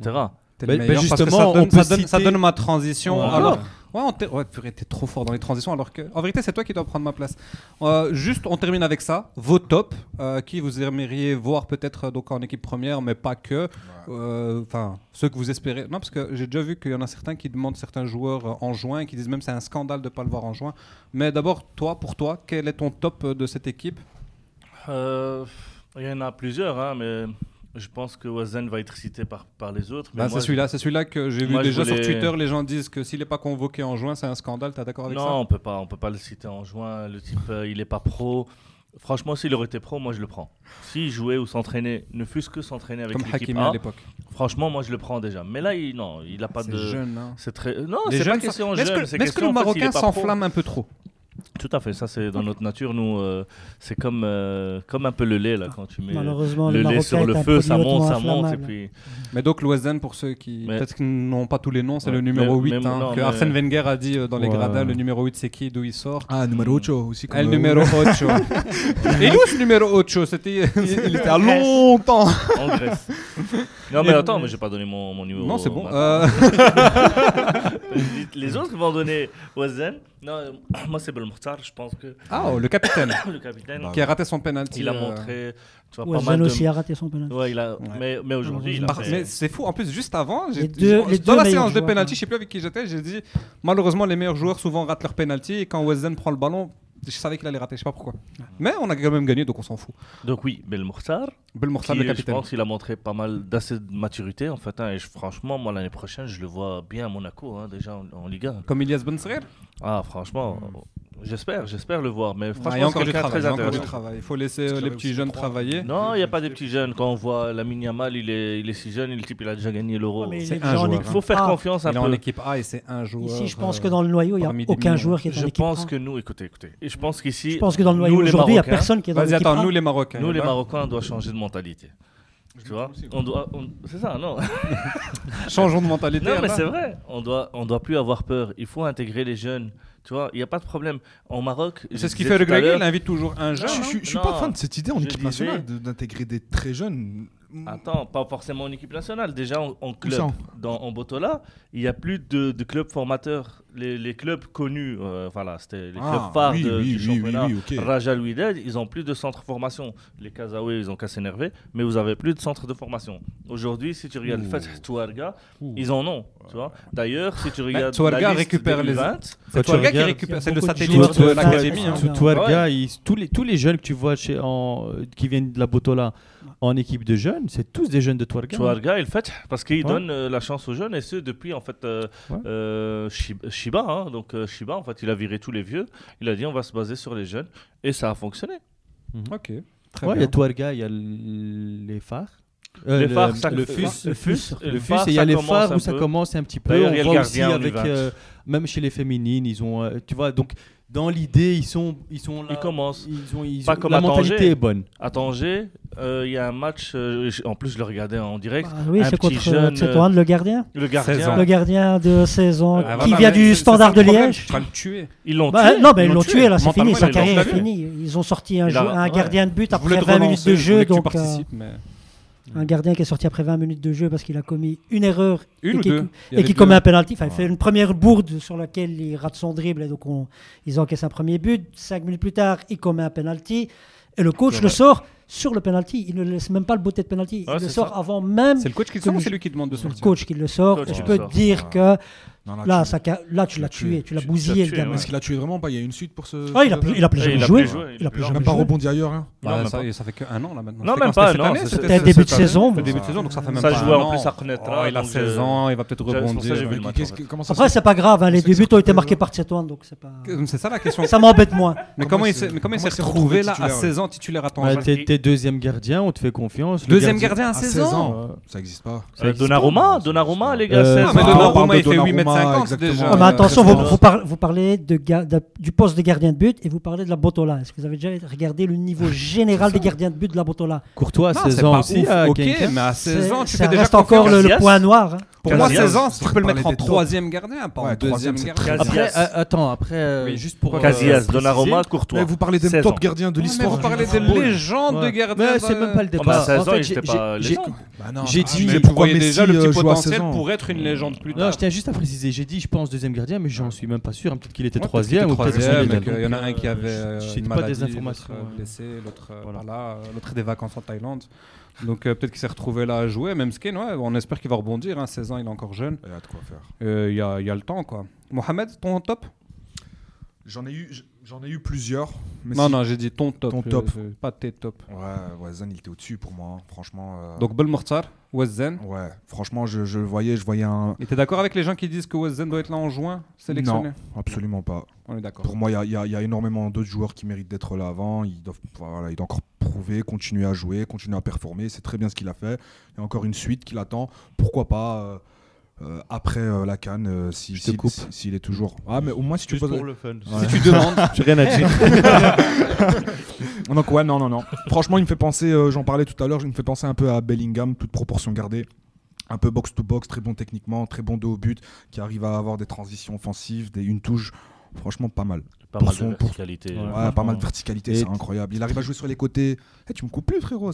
T'es Bah, le meilleur bah, parce que justement, ça on peut ça citer- donne ma transition. Ouais. Alors, ouais, purée, t'es trop fort dans les transitions. Alors que, en vérité, c'est toi qui dois prendre ma place. Juste, on termine avec ça. Vos tops, qui vous aimeriez voir peut-être donc en équipe première, mais pas que. Enfin, ceux que vous espérez. Non, parce que j'ai déjà vu qu'il y en a certains qui demandent certains joueurs en juin, qui disent même c'est un scandale de ne pas le voir en juin. Mais d'abord, pour toi, quel est ton top de cette équipe? Il y en a plusieurs, hein, mais je pense que Wazen va être cité par les autres. Mais Bah, moi, c'est celui-là que j'ai vu moi, je déjà sur voulais- Twitter. Les gens disent que s'il n'est pas convoqué en juin, c'est un scandale. T'es d'accord avec ça? Non, on peut pas le citer en juin. Le type, il est pas pro. Franchement, s'il aurait été pro, moi je le prends. S'il jouait ou s'entraînait, ne fût-ce que s'entraîner avec Comme l'équipe Hakimi A, à l'époque. franchement, moi je le prends déjà. Mais là, il a pas C'est de. jeune, hein. C'est très. Non, Les c'est pas jeunes question sont- Mais jeune. est-ce que le Marocain s'enflamme un peu trop? Tout à fait, ça c'est dans notre nature. Nous, c'est comme un peu le lait là quand tu mets Malheureusement, le lait Marocain sur est le un feu, ça produit monte, hautement et inflammable. puis. Mais donc l'Oisen, pour ceux qui Mais- peut-être qui n'ont pas tous les noms, c'est Ouais. le numéro Mais- 8 mais- hein, non, que mais- Arsène Wenger a dit dans les Ouais. gradins. Le numéro 8 c'est qui, d'où il sort? Ah, numéro 8 aussi. Ah, le numéro 8. Et où ce numéro 8? C'était Il était à longtemps. En Grèce. Non mais attends, mais j'ai pas donné mon numéro. Non, c'est bon. maintenant. Les autres vont donner Wazen. Non, moi c'est Belmokhtar, je pense que Ah, le capitaine le capitaine. qui a raté son penalty. Il a montré, tu vois, pas Ouazzane mal de. aussi a raté son penalty. Ouais, mais aujourd'hui, il a Mais fait. c'est fou. En plus, juste avant, Les deux dans la meilleurs séance de joueurs, penalty, hein. je sais plus avec qui j'étais, j'ai dit malheureusement les meilleurs joueurs souvent ratent leur penalty et quand Wezen prend le ballon, je savais qu'il allait rater, je sais pas pourquoi. Mais on a quand même gagné, donc on s'en fout. Donc oui, Belmokhtar, Belmokhtar, qui, le je capitaine. pense qu'il a montré pas mal d'assez de maturité en fait. Hein, et franchement, moi l'année prochaine, je le vois bien à Monaco, hein, déjà en Ligue 1. Comme Ilyas Benserir. Ah franchement, j'espère le voir. Mais Il franchement, y a encore c'est du quelqu'un de travail. très Il y a encore du intéressant. travail. Il faut laisser les petits jeunes travailler. Non, il n'y a pas des petits jeunes. Quand on voit Lamine Yamal, il est si jeune, le type il a déjà gagné l'Euro. Ouais, mais c'est il est un déjà en joueur, équipe Il faut faire A. confiance un Il est en peu. équipe A et c'est un joueur. Ici, je pense que dans le noyau, il n'y a parmi des aucun millions. joueur qui est dans Je l'équipe pense A. que nous, écoutez. Et je pense qu'ici, Je pense que dans le nous, noyau les aujourd'hui, il n'y a Marocains, personne qui est dans Vas-y, l'équipe attends, A. nous les Marocains. Nous, les là. Marocains, on doit changer de mentalité. Tu vois c'est ça, non. Changeons de mentalité. Non, mais là. c'est vrai. On doit plus avoir peur. Il faut intégrer les jeunes. Tu vois, il n'y a pas de problème. En Maroc, C'est ce qui disais fait tout à régler. l'heure- Il invite toujours un jeune. Je suis Non, pas fan de cette idée en je équipe disais- nationale d'intégrer des très jeunes. Attends, pas forcément en équipe nationale. Déjà en ça club, en Botola, il n'y a plus de club formateur les clubs connus, voilà, c'était les clubs phares du championnat. Ok. Raja Al Wydad, ils ont plus de centre de formation. Les Kazaouis, ils ont qu'à s'énerver, mais vous avez plus de centre de formation. Aujourd'hui, si tu regardes Fatah Touarga, ils en ont. Tu vois. D'ailleurs, si tu regardes Touarga la liste récupère les 2020, C'est tu Touarga qui regardes- récupère, c'est le beaucoup de satellite joueurs de de l'académie. Touarga. hein. Touarga, Ouais. tous les jeunes que tu vois qui viennent de la Botola en équipe de jeunes, c'est tous des jeunes de Touarga. Touarga, il fait parce qu'il Ouais. donne la chance aux jeunes et ce depuis en fait Shiba. Hein, donc Shiba, en fait, il a viré tous les vieux. Il a dit on va se baser sur les jeunes et ça a fonctionné. Ok, très Ouais, il y bien. a Touarga, il y a les phares. Les phares, ça- le FUS, le FUS, et le phare, FUS, et il y a ça les commence phares un où ça peu. commence un petit peu. D'ailleurs, On il y a le voit aussi gardien en avec, U20. même chez les féminines, ils ont, tu vois, donc dans l'idée, ils sont là. Ils commencent. Pas Ils comme la à mentalité Tanger. est bonne. À Tanger, il y a un match, en plus je le regardais en direct. Ah oui, un c'est petit contre jeune, Tétouan, le gardien. le 16 gardien. ans. Le gardien de 16 ans Ah, qui voilà, vient mais du c'est Standard ça de le problème, Liège. tu vas le tuer. Ils l'ont Bah, tué. non, mais Ils ils l'ont l'ont tué. tué là, c'est fini, Mentalement, sa ils l'ont carrière est tué. finie. Ils ont sorti un Il a- un gardien de but Je voulais après te 20 minutes relancer, de je jeu, voulais que tu donc participes, mais... un gardien qui est sorti après 20 minutes de jeu parce qu'il a commis une erreur Une et ou qui, deux Il y et avait qui deux. commet un penalty. Enfin, il fait une première bourde sur laquelle il rate son dribble et donc ils encaissent un premier but. 5 minutes plus tard, il commet un penalty et le coach C'est le vrai. sort sur le penalty. Il ne laisse même pas le beauté de penalty. Ouais, Il le c'est sort ça. avant même. C'est le coach qui le que sort ou le- c'est lui qui demande de C'est le sortir coach qui le sort. Coach Et qui je le peux sort. te dire que Non, là, tu- là, tu l'as tué. Tu l'as tu bousillé, l'as le tué, gamin. ouais. Est-ce qu'il a tué vraiment pas? Il y a une suite pour ce. Ah, il a plus Et jamais il a joué. plus joué, Il a plus il a jamais Même pas joué. rebondi ailleurs. Hein. Bah, Non, même ça, pas. ça fait que un an là maintenant. Non, C'était même quand pas, c'était non, cette année, c'était C'était début de cette année. saison. C'était début de saison, donc ça fait même Ça pas jouait un en an. plus à Reconnaîtra. Oh, il a donc, 16 ans, il va peut-être c'est pour ça que rebondir. j'ai vu le match. Comment ça Après, c'est pas grave. Hein, les c'est deux que buts ça ont été peut- marqués par Tétouan, donc c'est pas. C'est ça la question. Ça m'embête moins. Mais Comment comment il il s'est- s'est comment il s'est retrouvé retrouvé là à titulaire, 16 ans titulaire à Ouais, Tanger t'es deuxième gardien, on te fait confiance. Le Deuxième gardien à À 16 ans Ça existe pas. ça existe Donnarumma, Donnarumma, les gars, Euh, 16 Ah, mais Ah, on Donnarumma, parle de il fait 8 mètres Donnarumma, 50 exactement. déjà. Ouais, mais attention, très vous parlez du poste de gardien de but et vous parlez de la Botola. Est-ce que vous avez déjà regardé le niveau général des gardiens de but de la Botola? Courtois, Non, 16 c'est ans pas aussi. ouf, à ok, Genk. mais à 16 ans, tu Ça fais déjà reste encore confiance. le Casillas. point noir. Hein. Pour moi, Casillas. 16 ans, tu peux le mettre en Parler des tops. troisième gardien, pas en Ouais, deuxième troisième, c'est gardien. très Après, Casillas. attends, après, Oui. juste pour. Casillas, préciser, Donnarumma, Courtois. Mais vous parlez des 16 top ans. gardiens de Ouais, mais l'histoire. vous du parlez de football. légende de Ouais. gardien. Mais c'est même pas le Oh, bah, débat. à 16 ans, En fait, il était pas légende. Bah non, J'ai ah, dit- mais Mais pourquoi vous voyez déjà Messi le petit joue à 16 potentiel ans pour être une légende plus Non, tard. je tiens juste à préciser. J'ai dit, je pense, deuxième gardien, mais j'en suis même pas sûr. Peut-être qu'il était Ouais, troisième ou peut-être troisième, qu'il mais était- qu'il y en a un qui avait je une cite pas maladie, des informations. l'autre blessé, l'autre Voilà. voilà, l'autre est des vacances en Thaïlande. Donc peut-être qu'il s'est retrouvé là à jouer. Même Skin, ouais, on espère qu'il va rebondir. Hein, 16 ans, il est encore jeune. Il y a de quoi faire. Il y a le temps, quoi. Mohamed, ton top? J'en ai eu plusieurs. Mais Non, si- non, j'ai dit ton top. Ton top. Pas tes top. Ouais, Zan, il était au-dessus pour moi. Hein. Franchement. Donc Belmortar, Weszen. Ouais, franchement, je le voyais, je voyais un. Et t'es d'accord avec les gens qui disent que Weszen doit être là en juin, sélectionné? Non, absolument pas. On est d'accord. Pour moi, il y a énormément d'autres joueurs qui méritent d'être là avant. Il doit encore prouver, continuer à jouer, continuer à performer. C'est très bien ce qu'il a fait. Il y a encore une suite qui l'attend. Pourquoi pas après la CAN, s'il est toujours. Ah, mais au moins si tu Juste poses. pour le fun. Ouais. Si tu demandes, J'ai rien à dire. Donc ouais, non. Franchement, il me fait penser, j'en parlais tout à l'heure, il me fait penser un peu à Bellingham, toute proportion gardée. Un peu box-to-box, très bon techniquement, très bon dos au but, qui arrive à avoir des transitions offensives, une touche. Franchement, pas mal. Pas Pour mal son- de pour- verticalité. Ouais, pas mal de verticalité, Et c'est incroyable. Il arrive à jouer sur les côtés. Eh, tu me coupes plus, frérot.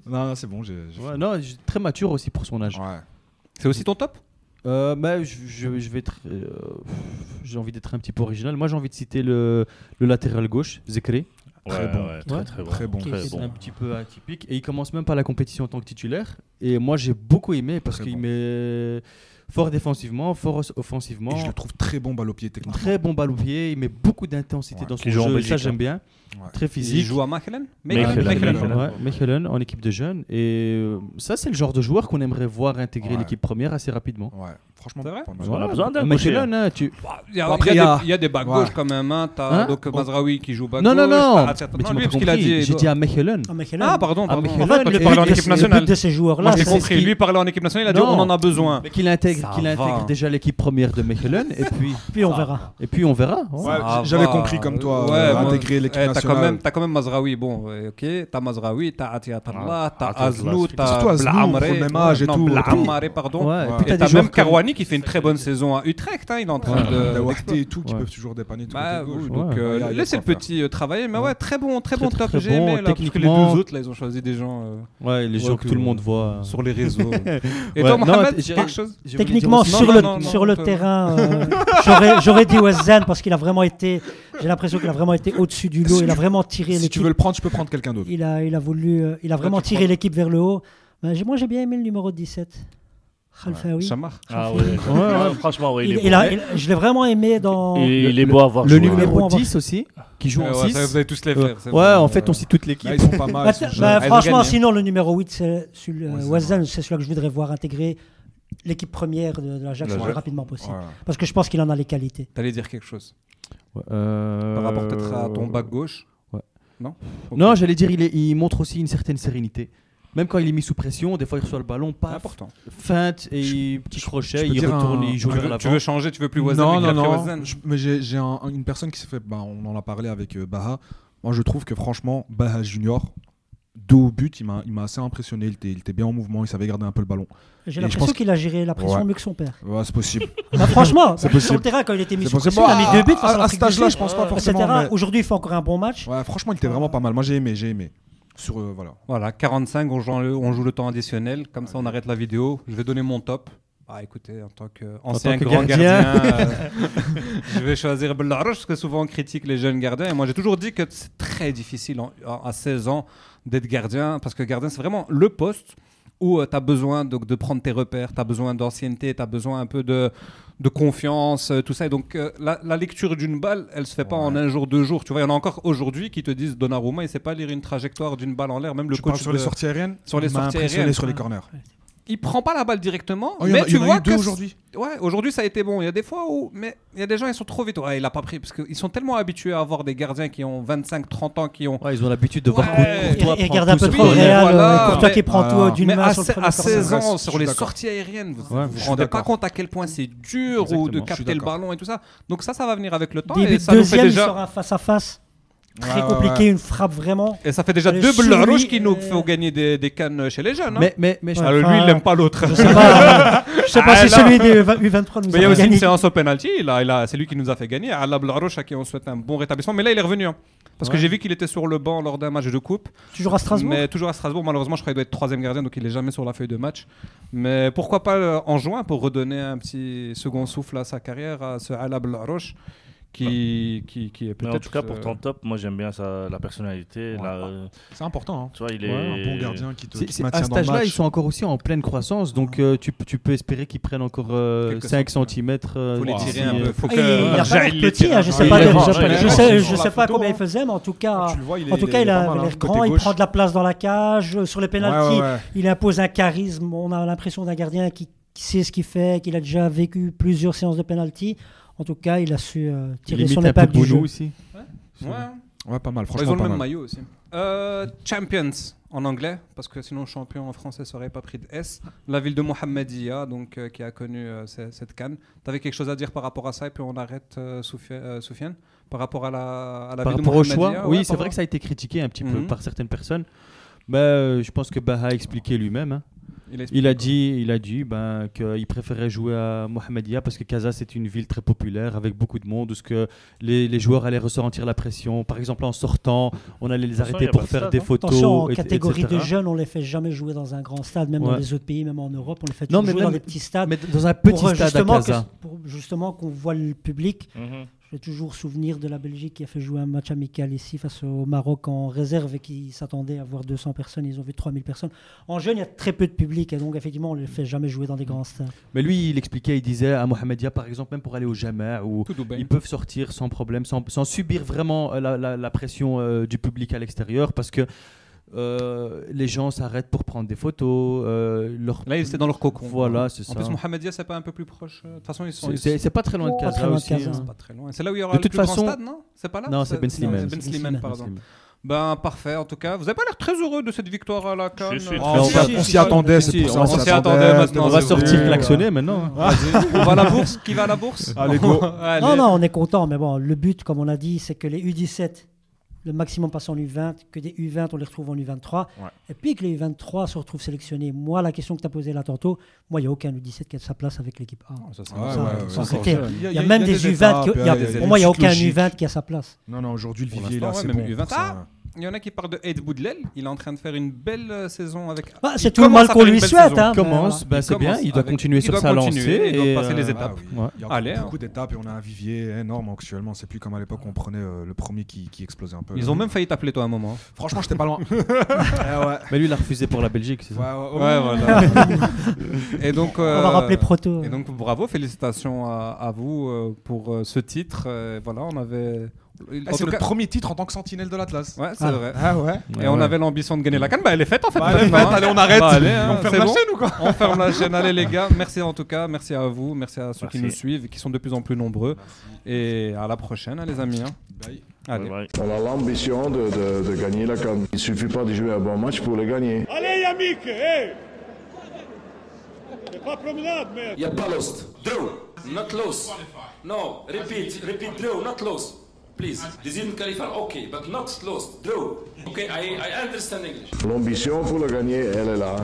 Non, c'est bon. Ouais, non, très mature aussi pour son âge. Ouais. c'est aussi ton top? Bah, je vais être. J'ai envie d'être un petit peu original. Moi, j'ai envie de citer le latéral gauche, Zekri. Très bon. Très bon. Très bon. C'est un petit peu atypique. Et il commence même pas la compétition en tant que titulaire. Et moi, j'ai beaucoup aimé parce Très qu'il bon. met fort défensivement, fort offensivement. Et je le trouve très bon balle au pied techniquement. Très bon balle au pied. Il met beaucoup d'intensité Ouais. dans son Qui joue en jeu. Belgique, Ça, j'aime hein. bien. Ouais. Très Il physique. joue à Mechelen? Mechelen. Mechelen. Ouais, Mechelen en équipe de jeunes. Et ça, c'est le genre de joueur qu'on aimerait voir intégrer Ouais. l'équipe première assez rapidement. Ouais, franchement, C'est vrai pas mal. On a besoin d'un Mechelen, hein, Après, il y a- Il y a des backs Ouais. gauche quand même. Hein. T'as Hein donc Mazraoui qui joue back Non, gauche. non, non. t'as- Mais tu non, m'as lui, pas parce qu'il a compris. dit. J'ai dit à Mechelen. Ah, pardon. Ah, pardon. Mechelen. En Moi, fait, je le parlais en but équipe de nationale. ces joueurs-là, Moi, j'ai c'est compris. ce qui- Lui parlait en équipe nationale, il a dit Non. on en a besoin. Mais qu'il intègre, Ça qu'il va. intègre déjà l'équipe première de Mechelen. puis on verra. Et puis on verra. Ouais, Ça j'avais va. compris comme toi, Ouais, moi, intégrer l'équipe nationale. T'as quand même Mazraoui, bon, ok. T'as Mazraoui, t'as Atiatallah, t'as Atiatallah, Azlou, c'est- t'as surtout Azlou, Blahamré. pour le même âge et Non, tout. Blahamre, pardon. Ouais, Ouais. puis Et t'as t'as des joueurs même comme- Karouani qui fait une très bonne saison à Utrecht. Hein, il est en train de. Daouakté et tout, qui Ouais. peuvent toujours dépanner tout Bah, côté gauche. oui, donc Ouais. Il y a laissez le quoi faire. petit travailler, mais ouais, très bon Très, top. très J'ai bon, aimé là, parce que les techniquement. deux autres là, ils ont choisi des gens Ouais, les gens que tout le monde voit. sur les réseaux. Et Ouais, toi, non, Mohamed, j'ai- quelque chose? Je voulais techniquement, dire aussi. sur le terrain, j'aurais dit Wazan parce qu'il a vraiment été. J'ai l'impression qu'il a vraiment été au-dessus du lot. Il a vraiment tiré l'équipe. Si tu veux le prendre, tu peux prendre quelqu'un d'autre. Il a vraiment tiré l'équipe vers le haut. Moi, j'ai bien aimé le numéro 17. Khalfaoui. Chamar. Ah ouais, franchement, ouais, je l'ai vraiment aimé dans. Et il est beau à voir Le jouer. numéro 10 aussi, qui joue en 6. Vous allez tous les faire. Ouais, en fait, on cite toute l'équipe. Là, ils sont pas mal. Franchement, sinon, le numéro 8, c'est Wazan, c'est celui que je voudrais voir intégrer l'équipe première de l'Ajax le plus rapidement possible. Ouais. Parce que je pense qu'il en a les qualités. T'allais dire quelque chose par rapport peut-être à ton back gauche. Ouais. Non okay. Non, j'allais dire, il montre aussi une certaine sérénité. Même quand il est mis sous pression, des fois il reçoit le ballon, pas important. Feinte et petit crochet, il retourne, il joue vers l'avant. Tu veux changer, tu veux plus Wazan? Non. Mais j'ai une personne qui s'est fait. On en a parlé avec Baha. Moi, je trouve que franchement, Baha Junior, dos au but, il m'a assez impressionné. Il était bien en mouvement, il savait garder un peu le ballon. J'ai l'impression qu'il a géré la pression mieux que son père. Ouais, c'est possible. Franchement, sur le terrain, quand il était mis sous pression, il a mis 2 buts. À cet âge-là, je pense pas forcément. Aujourd'hui, il fait encore un bon match. Ouais, franchement, il était vraiment pas mal. Moi, j'ai aimé. Voilà, 45, on joue le temps additionnel. Comme ça, on arrête la vidéo. Je vais donner mon top. Écoutez, en tant qu'ancien grand gardien, je vais choisir Bellaroche parce que souvent on critique les jeunes gardiens. Et moi, j'ai toujours dit que c'est très difficile à 16 ans d'être gardien parce que gardien, c'est vraiment le poste où tu as besoin de prendre tes repères, tu as besoin d'ancienneté, tu as besoin un peu de confiance, tout ça. Et donc, la lecture d'une balle, elle se fait pas en un jour, 2 jours. Tu vois, il y en a encore aujourd'hui qui te disent Donnarumma, il sait pas lire une trajectoire d'une balle en l'air. Même le coach sur les sorties aériennes. Sur les sorties aériennes. Sur les corners. Il prend pas la balle directement, mais tu vois que aujourd'hui. Ouais, aujourd'hui ça a été bon. Il y a des fois où, mais il y a des gens ils sont trop vite. Ouais, il a pas pris parce qu'ils sont tellement habitués à avoir des gardiens qui ont 25, 30 ans, qui ont. Ouais, ils ont l'habitude de voir Courtois. Ils regardent un peu trop Real. Courtois qui prend tout d'une main sur le premier. À 16 ans, sur les sorties aériennes, vous vous rendez pas compte à quel point c'est dur ou de capter le ballon et tout ça. Donc ça va venir avec le temps. Début de deuxième, il sera face à face. Très compliqué, une frappe vraiment. Et ça fait déjà 2 bleus rouges qui nous font gagner des cannes chez les jeunes. Mais lui, il n'aime pas l'autre. Je sais pas si celui des U23 nous a gagné. Mais il y a aussi une séance au penalty. C'est lui qui nous a fait gagner. Allah Blarouche, à qui on souhaite un bon rétablissement. Mais là, il est revenu. Parce que j'ai vu qu'il était sur le banc lors d'un match de coupe. Toujours à Strasbourg. Mais toujours à Strasbourg. Malheureusement, je crois qu'il doit être 3e gardien, donc il n'est jamais sur la feuille de match. Mais pourquoi pas en juin pour redonner un petit second souffle à sa carrière, à ce Allah Blarouche. Qui est peut-être. En tout cas, pour ton top, moi j'aime bien la personnalité. C'est important. Hein. Tu vois, il est un bon gardien qui te maintient à cet âge-là, ils sont encore aussi en pleine croissance, donc tu peux espérer qu'ils prennent encore 5 cm. Faut les tirer un peu. Il a pas l'air petit, je sais pas combien il faisait, mais en tout cas, il a l'air grand, il prend de la place dans la cage. Sur les pénaltys, il impose un charisme. On a l'impression d'un gardien qui sait ce qu'il fait, qu'il a déjà vécu plusieurs séances de pénalty. En tout cas, il a su tirer son épingle du jeu. Aussi. Ouais, pas mal. Franchement, ils ont le même maillot aussi. Champions en anglais, parce que sinon champion en français ça aurait pas pris de S. La ville de Mohammedia, donc qui a connu cette CAN. Tu avais quelque chose à dire par rapport à ça et puis on arrête Soufiane par rapport à la par ville de rapport Mohammedia. au choix. Oui, c'est vrai que ça a été critiqué un petit peu par certaines personnes. Mais je pense que Baha a expliqué lui-même. Hein. Il a dit qu'il préférait jouer à Mohammedia parce que Casa c'est une ville très populaire avec beaucoup de monde où les joueurs allaient ressentir la pression. Par exemple en sortant, on allait les arrêter pour faire des photos. Attention, en catégorie de jeunes, on les fait jamais jouer dans un grand stade, même dans les autres pays, même en Europe, on les fait toujours jouer dans des petits stades. Mais dans un petit stade à Casa. Pour justement qu'on voit le public. J'ai toujours souvenir de la Belgique qui a fait jouer un match amical ici face au Maroc en réserve et qui s'attendait à voir 200 personnes. Ils ont vu 3000 personnes. En jeune, il y a très peu de public et donc effectivement, on ne les fait jamais jouer dans des grands stades. Mais lui, il expliquait, il disait à Mohammedia, par exemple, même pour aller au Jama, où ils peuvent sortir sans problème, sans subir vraiment la pression du public à l'extérieur parce que les gens s'arrêtent pour prendre des photos. Là, ils étaient dans leur cocon. Voilà, c'est ça. En plus, Mohammedia, c'est pas un peu plus proche. De toute façon, ils sont. C'est pas très loin de Casa aussi. C'est pas très loin. C'est là où il y aura le plus grand stade, non? C'est pas là? Non, c'est Ben Slimane. Ben Slimane, pardon. Ben parfait. En tout cas, vous avez pas l'air très heureux de cette victoire à la CAN. On s'y attendait. C'est pour ça. On s'y attendait maintenant. On va sortir klaxonner maintenant. On va à la bourse. Qui va à la bourse? Allez, go. Non, on est content. Mais bon, le but, comme on a dit, c'est que les U17. Le maximum passe en U20, que des U20 on les retrouve en U23, et puis que les U23 se retrouvent sélectionnés. Moi, la question que tu as posée là tantôt, moi, il n'y a aucun U17 qui a sa place avec l'équipe A. Il y a même des U20, pour moi, il n'y a aucun U20 qui a sa place. Non, aujourd'hui, le vivier là, c'est bon. Il y en a qui parlent de Ed Boudlel. Il est en train de faire une belle saison avec. C'est tout le mal qu'on lui souhaite. Il commence, c'est bien. Il doit continuer sur sa lancée. Il doit passer les étapes. Il y a beaucoup d'étapes et on a un vivier énorme actuellement. C'est plus comme à l'époque où on prenait le premier qui explosait un peu. Ils ont même failli t'appeler toi à un moment. Franchement, j'étais pas loin. Mais lui, il a refusé pour la Belgique, c'est ça. Ouais, voilà. Et donc, on va rappeler Proto. Et donc, bravo, félicitations à vous pour ce titre. Voilà, on avait. C'est le premier titre en tant que sentinelle de l'Atlas. Ouais, c'est vrai. Ah ouais. Et on avait l'ambition de gagner la CAN. Elle est faite en fait. Elle est faite. Allez, on arrête. Allez, on ferme la chaîne ou quoi? On ferme la chaîne. Allez les gars, merci en tout cas, merci à vous, merci à ceux qui nous suivent et qui sont de plus en plus nombreux. Et à la prochaine, les amis. Bye. Allez. On a l'ambition de gagner la CAN. Il suffit pas de jouer un bon match pour le gagner. Allez, Yamik, hey! C'est pas promenade, merde. Yeah, pas lost. Draw, not lost. No, repeat, draw, not lost. Please, didn't qualify, okay, but not lost. Draw. Okay, I understand English. L'ambition pour le gagner, elle est là.